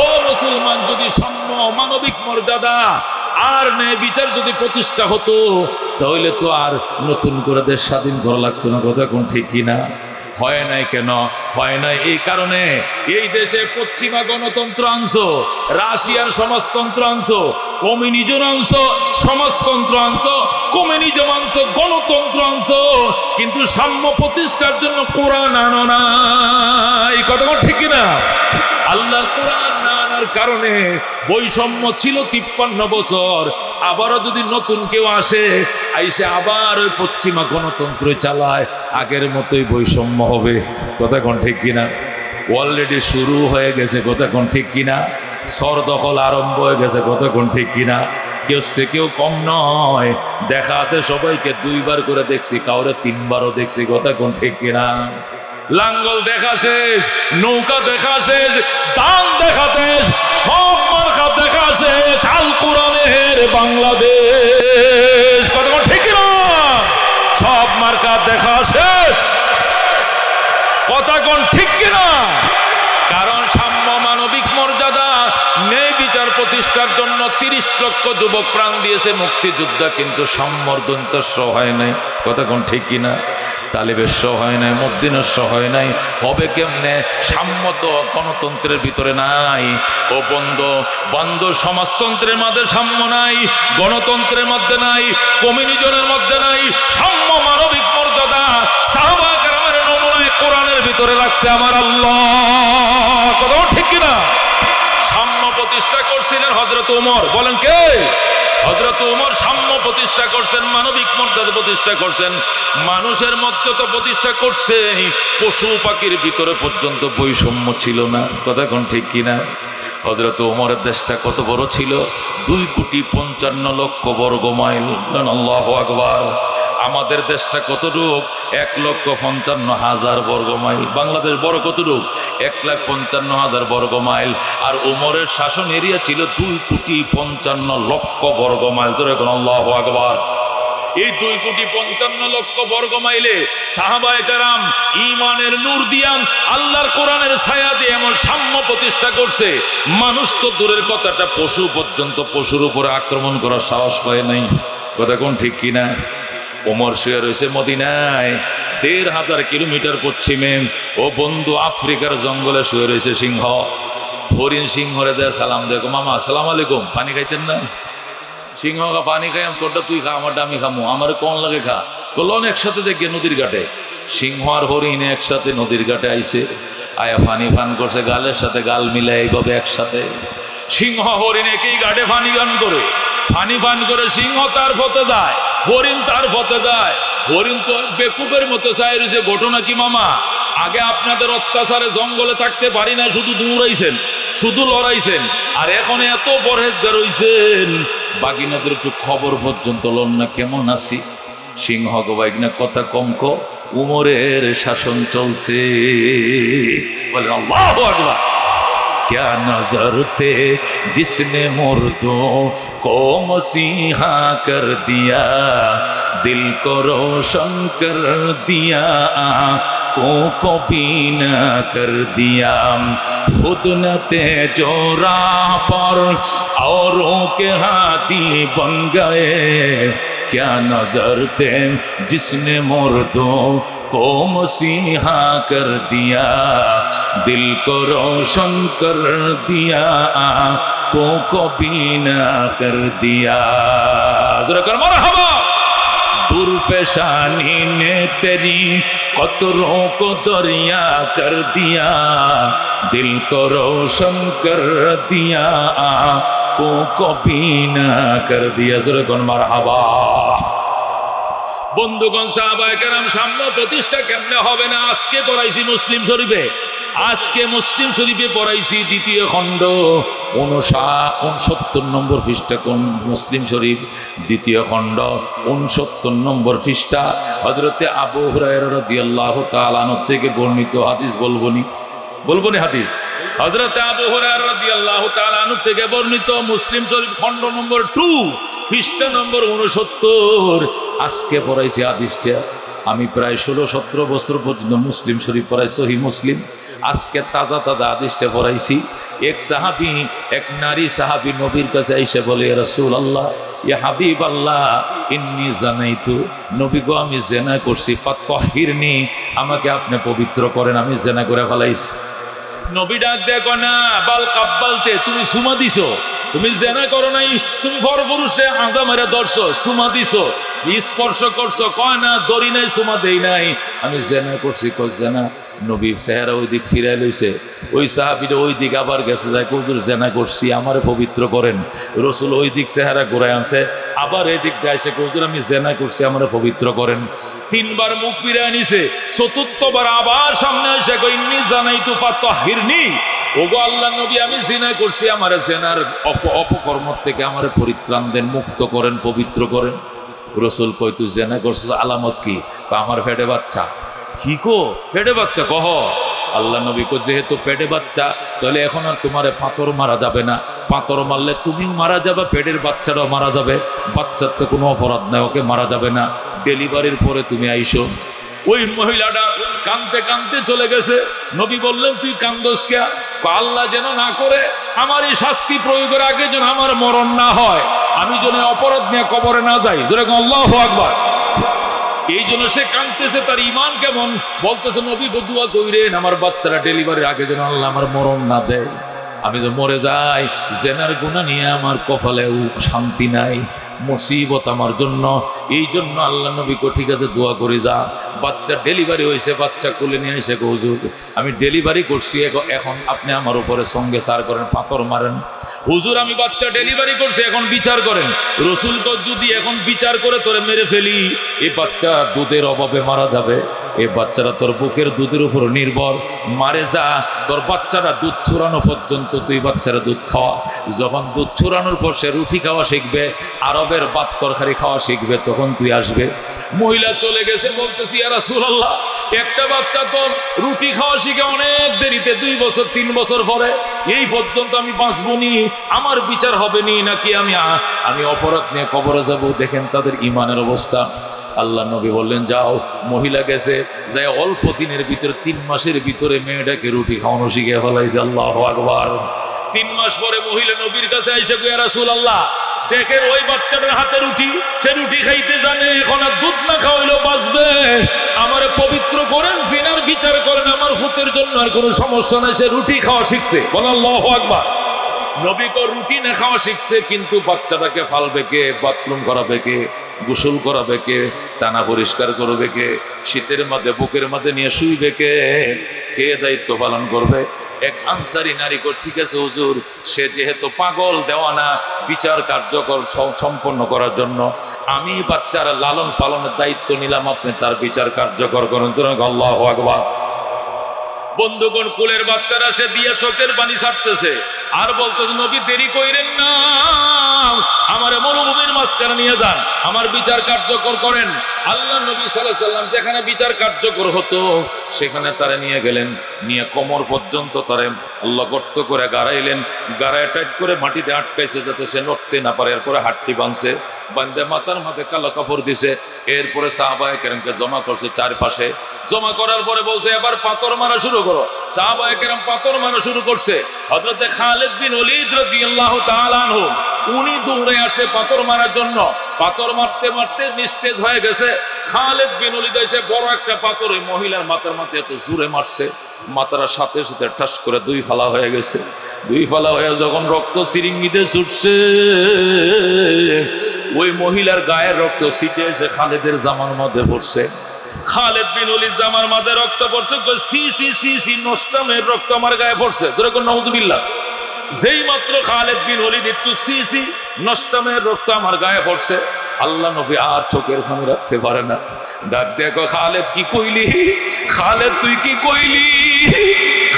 ও মুসলমান, যদি সাম্য মানবিক মর্যাদা আর ন্যায় বিচার যদি প্রতিষ্ঠা হতো, তাহলে তো আর নতুন করে দেশ স্বাধীন করা লাগতো না। কথা কোন ঠিক কিনা? হয় নাই কেন? হয় নাই এই কারণে, এই দেশে পশ্চিমা গণতন্ত্র আনছো, রাশিয়ার সমাজতন্ত্র আনছো, কমিউনিজম আনছো, সমাজতন্ত্র আনছো, কমিউনিজম আনছো, গণতন্ত্র আনছো, কিন্তু সাম্য প্রতিষ্ঠার জন্য কোরআন আনো না। এই কথা ঠিক কিনা? আল্লাহর কোরআন না আনার কারণে বৈষম্য ছিল 53 বছর। আবারও যদি নতুন কেউ আসে, আইসে আবার ওই পশ্চিমা গণতন্ত্র চালায়, আগের মতোই বৈষম্য হবে। কথা কোন ঠিক কিনা? অলরেডি শুরু হয়ে গেছে। কথা কোন ঠিক কিনা? সর দখল আরম্ভ হয়ে গেছে। কথা কোন ঠিক কিনা? কেউ সে কেউ কম নয়। দেখা আছে সবাইকে 2 বার করে দেখছি, কাউরে 3 বারও দেখছি। কথা কোন ঠিক কিনা? লাঙ্গল দেখা শেষ, নৌকা দেখা শেষ, দান দেখা শেষ, সব মার্কা দেখা শেষ, আল কোরআনের বাংলাদেশ। কথা কোন ঠিক কিনা? সব মার্কা দেখা শেষ। কথা কোন ঠিক কিনা? কারণ সাম্য মানবিক মর্যাদা ন্যায় বিচার প্রতিষ্ঠার জন্য 30 লক্ষ যুবক প্রাণ দিয়েছে মুক্তিযোদ্ধা, কিন্তু সাম্যর দন্তস্ব হয় নাই। কথা কোন ঠিক কিনা? তালিবের হয় নাই, মদ্দিনের হয় নাই, হবে কেমনে? সাম্যত গণতন্ত্রের ভিতরে নাই। ও বন্ধ সমাজতন্ত্রের মধ্যে সাম্য নাই, গণতন্ত্রের মধ্যে নাই, কমিউনিজমের মধ্যে নাই। সাম্য মানবিক মর্যাদা সাহাবা কেরামের নমুনায় কোরআনের ভিতরে রাখছে আমার আল্লাহ। কথা ঠিক কিনা? সাম্য প্রতিষ্ঠা করছিলেন হযরত ওমর। বলেন কে? হযরত ওমর সাম্য প্রতিষ্ঠা করছেন, মানবিক মর্যাদা প্রতিষ্ঠা করছেন। মানুষের মধ্যে তো প্রতিষ্ঠা করছে, পশু পাখির ভিতরে পর্যন্ত বৈষম্য ছিল না। কথা কোন ঠিক কিনা? হযরত ওমরের দেশটা কত বড় ছিল? 2,55,00,000 বর্গ মাইল। আল্লাহু আকবার। আমাদের দেশটা কতটুক? 1,55,000 বর্গ মাইল। বাংলাদেশ বড় কতটুক? 1,55,000 বর্গ মাইল। আর ওমরের শাসন এরিয়া ছিল 2,55,00,000 বর্গ মাইল। ধরে কোন আল্লাহু আকবার। এই 2,55,00,000 বর্গ মাইলে সাহাবায়ে কেরাম ঈমানের নূর দিয়া আল্লাহর কোরআনের ছায়া দিয়ে এমন সাম্য প্রতিষ্ঠা করছে, মানুষ তো দূরের কথাটা, পশু পর্যন্ত পশুর উপরে আক্রমণ করার সাহস পায় নাই। কথা কোন ঠিক কিনা? ওমর শুয়ে রয়েছে মদিনায়, 1,500 কিলোমিটার পশ্চিমে। ও বন্ধু, আফ্রিকার জঙ্গলে শুয়ে রয়েছে সিংহ। হরিণ সিংহরে যায় সালাম দেখো, মামা আসসালামু আলাইকুম, পানি খাইতেন না? সিংহ পানি খাইম, তোরটা তুই খা, আমারটা আমি খামো, আমার কোন লাগে খা। কলন একসাথে দেখে নদীর ঘাটে সিংহ আর হরিণ একসাথে নদীর ঘাটে আইছে, আয়া পানি পান করছে, গালের সাথে গাল মিলে এইভাবে একসাথে। সিংহ হরিণ একই ঘাটে পানি গান করে, পানি পান করে সিংহ তার পথে যায়, হরিণ তার পথে যায়। হরিণ তো বেকুবের মতো চাই রয়েছে। ঘটনা কি মামা? আগে আপনাদের অত্যাচারে জঙ্গলে থাকতে পারি না, শুধু দৌড়াইছেন, শুধু লড়াইছেন, আর এখন এত পরহেজগার হইছেন, বাগিনাদের একটু খবর পর্যন্ত লন না, কেমন আছি। সিংহ গো বাইগনা কথা কম কো, উমরের শাসন চলছে। বলেন আল্লাহু আকবার। क्या नजर थे जिसने मुर्दों को मसीहा कर दिया, दिल को रोशन कर दिया, को बीना कर दिया, खुद न थे जो राह पर औरों के हाथी बन गए। क्या नजर थे जिसने मुर्दों को मसीहा कर दिया, दिल को रोशन कर दिया, को बीना कर दिया। जरा कर मरहबा। दूरफेशानी ने तेरी कतरों को दरिया कर दिया, दिल को रोशन कर दिया, को बीना कर दिया। जरा कर मरहबा। বন্ধুগণ, সাহাবায়ে কেরাম সাম্য প্রতিষ্ঠা কেমনে হবে না? আজকে পড়াইছি মুসলিম শরীফে, আজকে মুসলিম শরীফে পড়াইছি 2য় খণ্ড 69 নম্বর পৃষ্ঠা। কোন মুসলিম শরীফ? 2য় খণ্ড 69 নম্বর পৃষ্ঠা। হযরতে আবু হুরায়রা রাদিয়াল্লাহু তাআলা আনহু থেকে বর্ণিত হাদিস। বলবনি হাদিস? হযরতে আবু হুরায়রা রাদিয়াল্লাহু তাআলা আনহু থেকে বর্ণিত মুসলিম শরীফ খণ্ড নম্বর 2 পৃষ্ঠা নম্বর 69। আজকে পড়াইছি হাদিসটা, আমি প্রায় 16-17 বছর পর্যন্ত মুসলিম শরীফ পড়াই, সহি মুসলিম। আজকে তাজা তাজা হাদিসটা পড়াইছি। এক সাহাবী, এক নারী সাহাবী নবীর কাছে এসে বলে, ইয়া রাসূলুল্লাহ, ইয়া হাবিব আল্লাহ, ইন্নী জানাইতু, নবী গো আমি জেনা করছি, ফাত্তাহিরনি, আমাকে আপনি পবিত্র করেন, আমি জেনা করে ফেলাইছি। নবী ডাক দেখো না, বাল কাব্বালতে, তুমি সুমা দিছো, তুমি জেনা করো নাই, তুমি পরপুরুষে আজা মেরে ধরছো, সুমা দিছো, স্পর্শ করছো, কয় না দড়ি নাই, সুমা দেই নাই, আমি জেনা করছি। কয় জেনা? নবী চেহারা ওই দিক ফিরাই লইছে, ওই সাহাবীরা ওই দিক আবার গেছে, যায় হুজুর জেনা করছি, আমারে পবিত্র করেন। রসুল ওই দিক চেহারা ঘুরায় আনছে, আবার এই দিক দিয়ে এসে হুজুর আমি জেনা করছি, আমারে পবিত্র করেন। 3 বার মুখ ফিরায় নিছে, 4র্থবার আবার সামনে এসে কই, ইন্নী জানাইতু ফাত্তাহিরনি, ওগো আল্লাহ নবী আমি জিনা করছি, আমারে জেনার অপকর্ম থেকে আমারে পরিত্রাণ দেন, মুক্ত করেন, পবিত্র করেন। রসুল কই, তুই জেনা করছিস, আলামত কি? আমার পেটে বাচ্চা। কি কো পেটে বাচ্চা? কহ। আল্লাহ নবী কো, যেহেতু পেটে বাচ্চা, তাহলে এখন আর তোমারে পাথর মারা যাবে না, পাথর মারলে তুমিও মারা যাবে, পেটের বাচ্চাটাও মারা যাবে, বাচ্চার তো কোনো অপরাধ নাই, ওকে মারা যাবে না, ডেলিভারির পরে তুমি আইসো। ওই মহিলাটা কাঁদতে কাঁদতে চলে গেছে। নবী বললেন, তুই কান্দোস কে? আল্লাহ যেন না করে আমার এই শাস্তি প্রয়োগের আগে যেন আমার মরণ না হয়, আমি যেন অপরাধ নিয়ে কবরে না যাই। যেরকম আল্লাহু আকবার। এই জন্য সে কাঁদতেছে, তার ঈমান কেমন, বলতেছে নবী গো দুআ কইরেন আমার বাচ্চারা ডেলিভারির আগে যেন আল্লাহ আমার মরণ না দেয়, আমি যে মরে যাই, জেনার গুনাহ নিয়ে আমার কপালেও শান্তি নাই, মুসিবত আমার জন্য। এই জন্য আল্লাহ নবী কো, ঠিক আছে দোয়া করে যা। বাচ্চা ডেলিভারি হয়েছে, বাচ্চা কোলে নিয়ে এসে হুজুর আমি ডেলিভারি করছি, এখন আপনি আমার উপরে সঙ্গে সার করেন, পাথর মারেন। হুজুর আমি বাচ্চা ডেলিভারি করছি, এখন বিচার করেন। রসুল কো, যদি এখন বিচার করে তোরে মেরে ফেলি, এই বাচ্চা দুধের অভাবে মারা যাবে, এই বাচ্চারা তোর বুকের দুধের উপর নির্ভর, মারে যা, তোর বাচ্চারা দুধ ছড়ানো পর্যন্ত তুই বাচ্চারা দুধ খাওয়া, যখন দুধ ছড়ানোর পর সে রুটি খাওয়া শিখবে, আরবের ভাত তরকারি খাওয়া শিখবে, তখন তুই আসবে। মহিলা চলে গেছে, বলতেছি ইয়া রাসূলুল্লাহ, একটা বাচ্চা তো রুটি খাওয়া শিখে অনেক দেরিতে, 2 বছর 3 বছর পরে, এই পর্যন্ত আমি বাঁচবনি, আমার বিচার হবে নি নাকি আমি অপরাধ নিয়ে কবরে যাব? দেখেন তাদের ঈমানের অবস্থা। আল্লাহ নবী বললেন, যাও। মহিলা গেছে, যাই অল্প দিনের ভিতরে 3 মাসের ভিতরে মেয়েটাকে রুটি খাওয়ানো শিখে ফেলাইছে। আল্লাহু আকবার। 3 মাস পরে মহিলা নবীর কাছে আইসা কই, ইয়া রাসূলুল্লাহ, দেখেন ওই বাচ্চাটার হাতে রুটি, সে রুটি খাইতে জানে, এখন আর দুধ না খাওয়াইলেও বাঁচবে, আমারে পবিত্র করেন, জিনার বিচার করেন, আমার ফুতের জন্য আর কোনো সমস্যা নাই, সে রুটি খাওয়া শিখছে। বল আল্লাহু আকবার। নবী কো, রুটি না খাওয়া শিখছে, কিন্তু বাচ্চাটাকে ফালবে কে, বাথরুম করাবে কে, গোসল করাবে কে, টানা পরিষ্কার করবে কে, শীতের মধ্যে বুকের মধ্যে নিয়ে শুইবে কে, কে দায়িত্ব পালন করবে? এক আনসারী নারী কো, ঠিক আছে হুজুর, সে যেহেতু পাগল দেওয়ানা, বিচার কার্যকর সম্পন্ন করার জন্য আমি বাচ্চার লালন পালনের দায়িত্ব নিলাম, আপনি তার বিচার কার্যকর করেন। আল্লাহু আকবার। বন্ধুগণ, কুলের বাচ্চারা সে দিয়ে চোখের পানি ছাড়তেছে, আর বলতেছে নবী দেরি কইরেন না, আমার মরুভূমির মাঝখানে নিয়ে যান, আমার বিচার কার্যকর করেন। আল্লাহ নবী সাল্লাল্লাহু আলাইহি সাল্লাম যেখানে বিচার কার্যকর হতো সেখানে তারা নিয়ে গেলেন, নিয়ে কোমর পর্যন্ত তারে আল্লাহ গর্ত করে গাড়াইলেন, গাড়ায় টাইট করে মাটিতে আটকাইছে যাতে সে নড়তে না পারে। এরপরে হাতটি বাঁধছে, বান্ধে মাথার মাথায় কালো কাপড় দিছে। এরপরে সাহাবায়ে কেরামকে জমা করছে চারপাশে, জমা করার পরে বলছে, এবার পাথর মারা শুরু করো। সাহাবায়ে কেরাম পাথর মারা শুরু করছে। হযরতে খালিদ বিন ওলীদ রাদিয়াল্লাহু তাআলা আনহু উনি দৌড়ে আসে পাথর মারার জন্য। পাথর মারতে মারতে নিস্তেজ হয়ে গেছে। খালিদ বিন ওলীদ এসে বড় একটা পাথর ওই মহিলার মাথার মাথায় এত জোরে মারছে, মাথার সাথে সাথে ঠাস করে 2 ফালা হয়ে গেছে। 2 ফালা হয়ে যখন রক্ত সিরিঙ্গিতে ছুটছে, ওই মহিলার গায়ের রক্ত ছিটে এসে খালিদের জামার মধ্যে পড়ছে। খালিদ বিন ওলীদ জামার মধ্যে রক্ত পড়ছে, সি সি সি সি, নষ্টামের রক্ত আমার গায়ে পড়ছে। ধরে কোন নাউযুবিল্লাহ। যেই মাত্র খালিদ বিন ওলীদ একটু সি সি, নষ্টামের রক্ত আমার গায়ে পড়ছে, আল্লাহ নবী আর চোখের পানি রাখতে পারে না। ডাক দেখো, খালিদ কি কইলি? খালিদ তুই কি কইলি?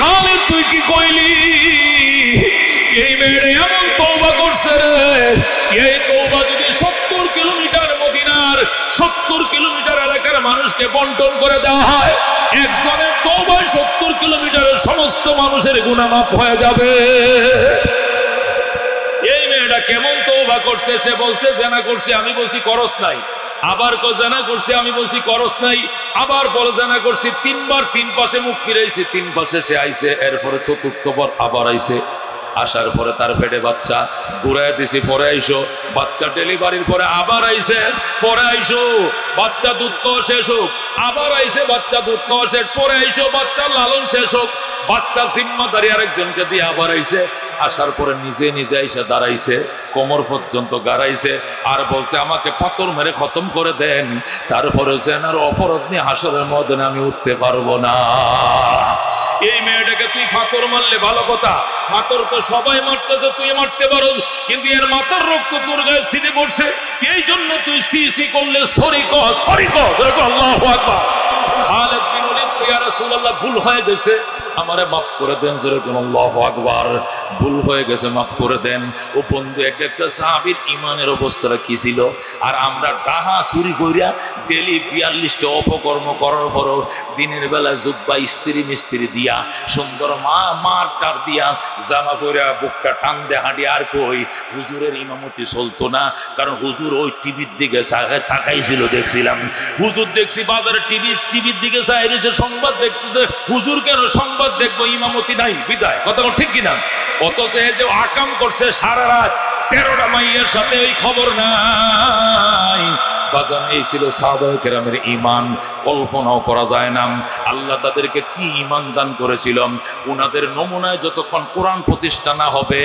খালিদ তুই কি কইলি? এই মেয়েটা এমন তওবা করছে রে, এই তওবা যদি 70 কিলোমিটার মদিনার 70 কিলোমিটার এলাকার মানুষকে বন্টন করে দেওয়া হয়, একজনের তওবায় 70 কিলোমিটারের সমস্ত মানুষের গুনাহ মাফ হয়ে যাবে। এই মেয়েটা কেমন তওবা করছে, সে বলছে জেনা করছে, আমি বলছি করস নাই। আবার জানা করছে, আমি বলছি করস নাই, আবার বলে জানা করছি, 3 বার 3 পাশে মুখ ফিরাইছি, 3 পাশে সে আইছে, এরপরে 4র্থবার আবার আইছে। আসার পরে তার পেটে বাচ্চা ঘুরাই দিছি, পরে আইসো, বাচ্চা ডেলিভারির পরে আবার আইছে, পরে আইসো, বাচ্চা দুধ খাওয়া শেষ হোক, আবার আইছে, বাচ্চা দুধ খাওয়া শেষ, পরে আইসো, বাচ্চার লালন শেষ হোক, বাচ্চার জিম্মাদারি আরেকজনকে দিয়ে আবার আইছে। আসার পরে নিজে নিজে এসে দাঁড়াইছে, কোমর পর্যন্ত গাড়াইছে, আর বলছে আমাকে পাথর মেরে খতম করে দেন, তারপরে আর অপরাধ নিয়ে হাসরের ময়দানে আমি উঠতে পারবো না। এই মেয়েটাকে তুই পাথর মারলে ভালো কথা, পাথর তো সবাই মারতেছে, তুই মারতে পারো, কিন্তু এর মাথার রক্ত তোর গায়ে ছিটে পড়ছে, এই জন্য তুই সি সি করলে সরি কহ, সরি কহ, আল্লাহু আকবার। খালিদ বিন ওলীদ, ইয়া রাসূলুল্লাহ ভুল হয়ে গেছে, আমারে মাফ করে দেন, যেরকম আল্লাহু আকবার, ভুল হয়ে গেছে, মাফ করে দেন। ও বন্ধু, এক একটা সাহাবীর ইমানের অবস্থাটা কি ছিল, আর আমরা ডাহা চুরি কইরা ডেলি 42টা অপকর্ম করার পরও দিনের বেলা জুব্বা স্ত্রী মিস্ত্রি দিয়া সুন্দর মার দিয়া জামা পরে বুকটা টান দে হাঁটি। আর কই হুজুরের ইমামতি চলতো না, কারণ হুজুর ওই টিভির দিকে তাকাইছিল, দেখছিলাম হুজুর, দেখছি বাজারে টিভির দিকে চাই রয়েছে, সংবাদ দেখতেছে, হুজুর কেন সংবাদ দেখবো, ইমামতি নাই বিদায়, কথা ঠিক কিনা? অথচ এই যে আকাম করছে সারা রাত 13টা মাইয়ের সাথে, ওই খবর নাই। বাজান, এই ছিল সাহাবায়ে কেরামের ঈমান, কল্পনাও করা যায় না আল্লাহ তাদেরকে কি ঈমান দান করেছিলাম। উনাদের নমুনায় যতক্ষণ কোরআন প্রতিষ্ঠা না হবে,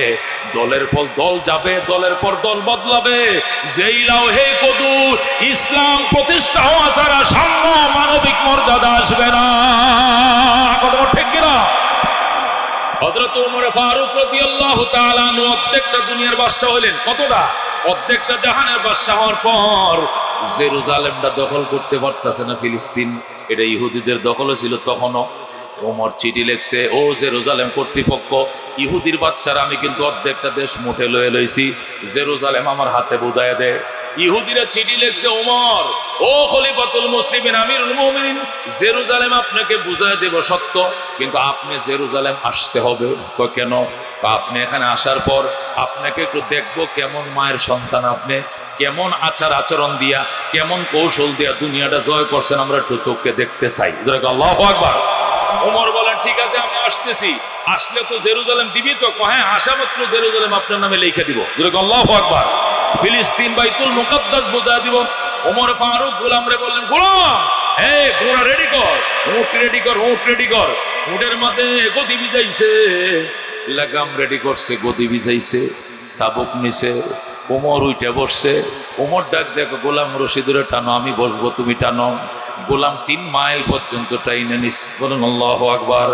দলের পর দল যাবে, দলের পর দল বদলাবে, যেই লাও হে কদু ইসলাম প্রতিষ্ঠা হওয়া ছাড়া সাম্য মানবিক মর্যাদা আসবে না, কথা ঠিক কিনা? হযরত ওমর ফারুক রাদিয়াল্লাহু তাআলা আনহু অর্ধেকটা দুনিয়ার বাদশা হলেন, কতটা? অর্ধেকটা জাহানের বাদশা হওয়ার পর জেরুজালেমটা দখল করতে পারতেছে না ফিলিস্তিন, এটা ইহুদিদের দখলে ছিল তখনও। ওমর চিঠি লিখছে, ও জেরুজালেম কর্তৃপক্ষ, ইহুদির বাচ্চারা আমি কিন্তু অর্ধেকটা দেশ মুঠে লয়ে লইছি, জেরুজালেম আমার হাতে বুঝায় দে। ইহুদিরা চিঠি লিখছে, ওমর, ও খলিফাতুল মুসলিমিন, আমিরুল মুমিনিন, জেরুজালেম আপনাকে বুঝায় দেব সত্য, কিন্তু আপনি জেরুজালেম আসতে হবে। কেন? আপনি এখানে আসার পর আপনাকে একটু দেখবো কেমন মায়ের সন্তান আপনি, কেমন আচার আচরণ দিয়া, কেমন কৌশল দিয়া দুনিয়াটা জয় করছেন, আমরা একটু চোখকে দেখতে চাই। আল্লাহু আকবার। ওমর বলেন, ঠিক আছে আমি আসতেছি, আসলে তো জেরুজালেম দিবি তো? হ্যাঁ, আসা মাত্র জেরুজালেম আপনার নামে লিখে দিব। আল্লাহু আকবার। ফিলিস্তিন বাইতুল মুকাদ্দাস বোঝা দিব। ওমর ফারুক গোলামরে বললেন, গোলাম, এই ঘোড়া রেডি কর, উট রেডি কর, উট রেডি কর। উটের মাঝে গদি বিজাইছে, লাগাম রেডি করছে, গদি বিজাইছে, চাবুক নিছে। ওমর উইটা বসছে। ওমর ডাক দেখো, গোলাম রশি ধরে টানো, আমি বসবো, তুমি টানো। গোলাম 3 মাইল পর্যন্ত টাইনে নিস, বলেন আল্লাহু আকবার।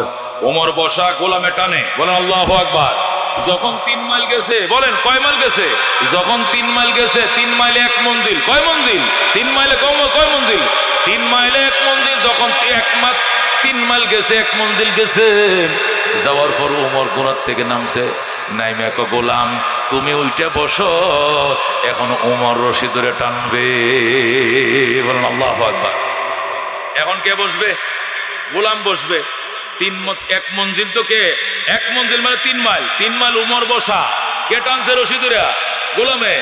ওমর বসা, গোলামে টানে, বলেন আল্লাহু আকবার। যখন 3 মাইল গেছে, বলেন কয় মাইল গেছে? যখন 3 মাইল গেছে, 3 মাইলে 1 মঞ্জিল, কয় মঞ্জিল? 3 মাইলে কয় মঞ্জিল? 3 মাইলে 1 মঞ্জিল। যখন 3 মাইল গেছে, 1 মঞ্জিল গেছে, যাওয়ার পর ওমর ঘোড়ার থেকে নামছে, নাইমে কো, গোলাম তুমি ওইটা বসো, এখন ওমর রশি ধরে টানবে, বলেন আল্লাহু আকবার। এখন কে বসবে? গোলাম বসবে। 1 মঞ্জিল তো কে? 1 মঞ্জিল মানে 3 মাইল। 3 মাইল ওমর বসা, কে টানছে রশি ধরে? গোলামে।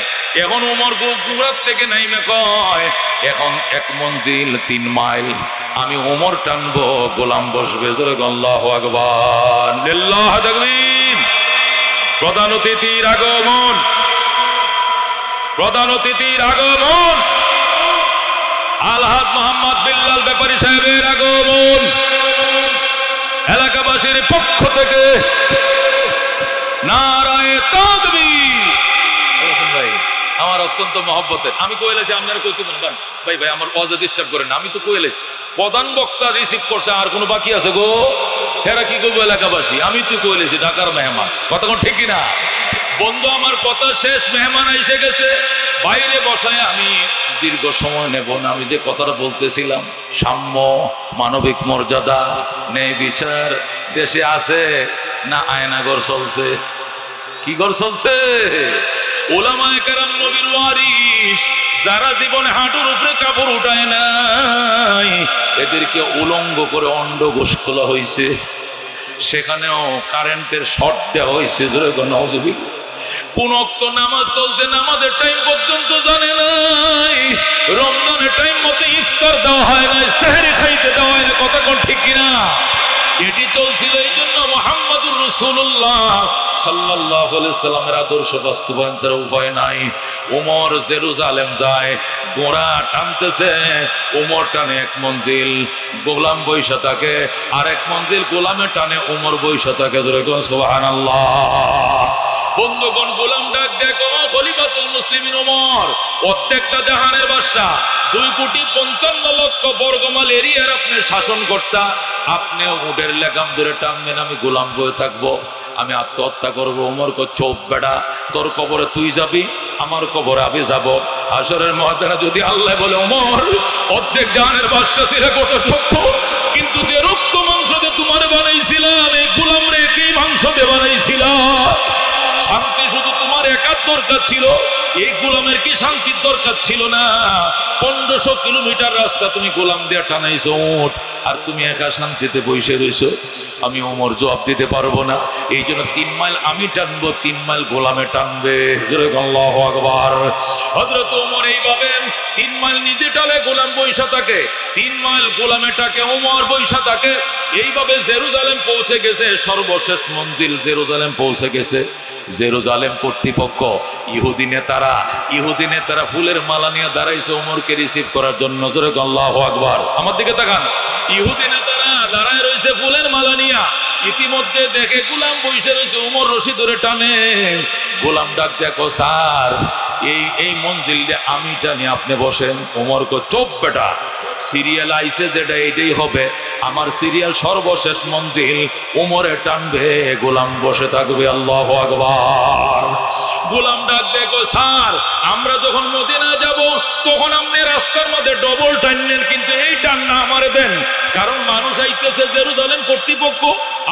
এখন ওমর ঘোড়ার থেকে নাইমে কয়, এখন 1 মঞ্জিল 3 মাইল, আমি ওমর টানবো, গোলাম বসবে। আল্লাহু আকবার, লিল্লাহ তাকবীর। প্রধান অতিথির আগমন, প্রধান অতিথির আগমন, আলহাজ মোহাম্মদ বিল্লাল ব্যাপারী সাহেবের আগমন। এলাকাবাসীর পক্ষ থেকে নারায়ে তাকবীর। ভাই আমার অত্যন্ত মহব্বতের, আমি কইলেছি আপনারা কইতে পারেন ভাই, ভাই আমার অযথা ডিস্টার্ব করেন না, আমি তো কইলেছি। প্রধান বক্তা রিসিভ করছে, আর কোনো বাকি আছে গো? এরা কি করবো এলাকাবাসী? আমি তো কইলেছি ঢাকার মেহমান, কথা কোন ঠিক কিনা? বন্ধু আমার কথা শেষ, মেহমান এসে গেছে, বাইরে বসায় আমি দীর্ঘ সময় নেব না। আমি যে কথাটা বলতেছিলাম, সাম্য, মানবিক মর্যাদা, ন্যায় বিচার দেশে আছে না আয়নাঘর চলছে? কি ঘর চলছে? ওলামায়ে কেরাম নবীর ওয়ারিস, যারা জীবনে হাঁটুর উপরে কাপড় উঠায় নাই, এদেরকে উলঙ্গ করে অন্ডকোষ খোলা হয়েছে, সেখানেও কারেন্টের শর্ট দেওয়া হয়েছে। কোন ওয়াক্ত নামাজ চলছে, নামাজের টাইম পর্যন্ত জানে নাই, রমজানের টাইম মতো ইফতার দেওয়া হয় না, সেহরি খাইতে দেওয়া হয় না, কথা কোন ঠিক কিনা? এটি চলছিল। এই জন্য মুহাম্মদুর রাসূলুল্লাহ সাল্লাল্লাহু আলাইহি সাল্লামের আদর্শ বাস্তবায়ন ছাড়া উপায় নাই। ওমর জেরুজালেম যায়, ঘোড়া টানতেছে, ওমর টানে এক মঞ্জিল, গোলাম বৈশা থাকে, আর এক মঞ্জিল গোলামে টানে, ওমর বৈশা থাকে। জোরে কোন সুবহানাল্লাহ। বন্ধুগণ, গোলাম ডাক দেখো, খলিফাতুল মুসলিমিন ওমর, প্রত্যেকটা জাহানের বাদশা, 2,55,00,000 বর্গমাইল এরিয়ার আপনি শাসন কর্তা, আপনি উটের লেগাম ধরে টানবেন, আমি গোলাম বয়ে থাকবো, আমি আত্মহত্যা করবো। ওমর কো চোপ বেড়া, তোর কবরে তুই যাবি, আমার কবরে আমি যাব। হাশরের ময়দানে যদি আল্লাহ বলে, ওমর অর্ধেক জাহানের বাদশা ছিল, কত সত্য, কিন্তু যে রক্ত মাংস দিয়ে তোমার বানাইছিলাম, এই গোলাম রে একই মাংস দিয়ে বানাইছিলাম। শান্তি শুধু তোমার একার দরকার ছিল, এই গোলামের কি শান্তির দরকার ছিল না? 1500 কিলোমিটার রাস্তা তুমি গোলাম দিয়ে টানাইছো উট, আর তুমি একা শান্তিতে বসে রইছো। আমি ওমর জবাব দিতে পারবো না, এই জন্য 3 মাইল আমি টানবো, 3 মাইল গোলামে টানবে। আল্লাহু আকবার। হযরত ওমর এইভাবে 3 মাইল নিজে টালে, গোলাম বৈশা থাকে, 3 মাইল গোলামে টাকে, ওমর বৈশা থাকে। এইভাবে জেরুজালেম পৌঁছে গেছে, সর্বশেষ মঞ্জিল জেরুজালেম পৌঁছে গেছে। জেরুজালেম কর্তৃপক্ষ, ইহুদি নেতারা ফুলের মালা নিয়ে দাঁড়াইছে ওমরকে রিসিভ করার জন্য। জোরে আল্লাহু আকবার। আমার দিকে তাকান, ইহুদি নেতারা দাঁড়ায় রয়েছে ফুলের মালা নিয়ে। ইতিমধ্যে দেখে গোলাম বসে রয়েছে, ওমর রশি ধরে টানে। গোলাম ডাক দেখো, স্যার এই মঞ্জিলটা আমি টানি, আপনি বসেন। ওমর কো চোপ বেটা, সিরিয়াল আইছে যেটা এটাই হবে, আমার সিরিয়াল সর্বশেষ মঞ্জিল, ওমরে টানবে, গোলাম বসে থাকবে। আল্লাহু আকবার। গোলাম ডাক দেখো, স্যার আমরা যখন মদিনা যাব তখন আপনি রাস্তার মধ্যে ডবল টানেন, কিন্তু এই টান্না আমারে দেন, কারণ মানুষ আইতেছে, জেরুজালেম কর্তৃপক্ষ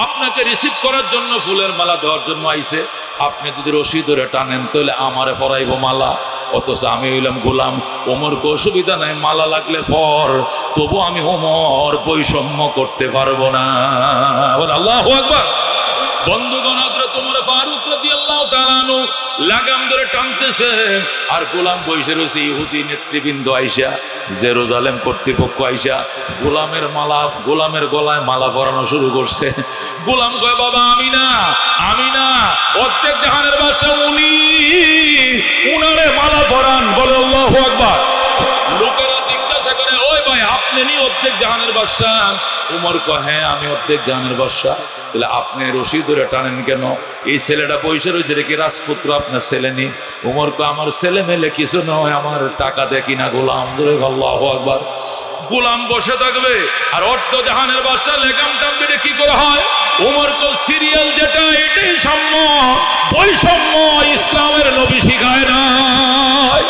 আপনাকে রিসিভ করার জন্য, ফুলের মালা দেওয়ার জন্য আইছে। আপনি যদি রশি ধরে টানেন তাহলে আমারে পরাইব মালা, অথচ আমি হইলাম গোলাম। ওমরকে অসুবিধা নাই, মালা লাগলে পর, তবু আমি ওমর বৈষম্য করতে পারবো না। আল্লাহু আকবার। বন্ধুগণ, হযরত ওমর ফারুক রাদিয়াল্লাহু তাআলা আনহু লাগাম ধরে টানতেছে, আর গোলাম বসে রয়েছে। ইহুদি নেতৃবৃন্দ আইসা, জেরুজালেম কর্তৃপক্ষ আইসা গোলামের গলায় মালা পরানো শুরু করছে। গোলাম কয়, বাবা আমি না, প্রত্যেক জাহানের বাদশা উনারে মালা পরান। বলে আল্লাহু আকবার। লোকেরা জিজ্ঞাসা করে, ওই ভাই আপনি নি অর্ধেক জাহানের বাদশা? ওমর কয়, হ্যাঁ আমি অর্ধেক জাহানের বাদশা। তাহলে আপনি রশি ধরে টানেন কেন? এই ছেলেটা বসে রয়েছে, রে কি রাজপুত্র আপনার ছেলে নি? ওমর কয়, আমার ছেলে মেলে কিছু নয়, আমার টাকা দেখি না গোলাম। ধরে আল্লাহু আকবার। গোলাম বসে থাকবে, আর অর্ধ জাহানের বাদশা লেগাম টানবে, কি করে হয়? ওমর কো সিরিয়াল যেটা এটাই সাম্য, বৈষম্য ইসলামের নবী শিখায় নাই।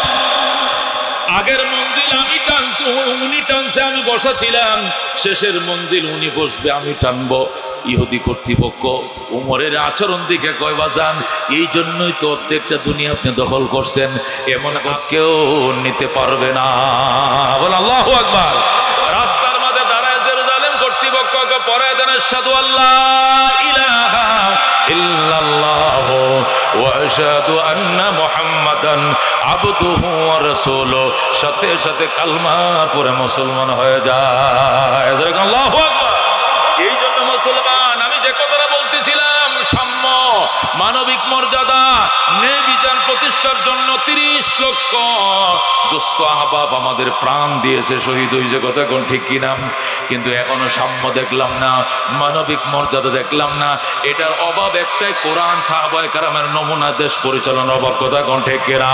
আগের মঞ্জিল আমি টানছি, উনি টানছে, আমি বসা ছিলাম, শেষের মঞ্জিল উনি বসবে, আমি টানবো। ইহুদি কর্তৃপক্ষ উমরের আচরণ দিকে কয়, বাজান এই জন্যই তো অর্ধেকটা দুনিয়া আপনি দখল করছেন, এমন কেউ নিতে পারবে না। বল আল্লাহু আকবার। রাস্তার মাঝে দাঁড়ায় জেরুজালেম কর্তৃপক্ষকে পড়ায় দেন, আশহাদু আল্লাহ ইলাহা ইল্লাল্লাহ ওয়া আশহাদু আন্না মুহাম্মাদান আবদুহু ওয়া রাসূলুহু। সাথে সাথে কালমা পড়ে মুসলমান হয়ে যায়। আল্লাহু আকবার। এই জন্য মুসলমান, আমি যে কথাটা বলতেছিলাম, সাম্য, মানবিক মর্যাদা, ন্যায় বিচার প্রতিষ্ঠার জন্য 30 লক্ষ দোস্ত আহবাব আমাদের প্রাণ দিয়েছে, শহীদ হয়েছে, কথা কোন ঠিক কিনা? কিন্তু এখনো সাম্য দেখলাম না, মানবিক মর্যাদা দেখলাম না। এটার অভাব একটাই, কোরআন, সাহাবায়ে কেরামের নমুনা দেশ পরিচালনার অভাব, কথা কোন ঠিক কিনা?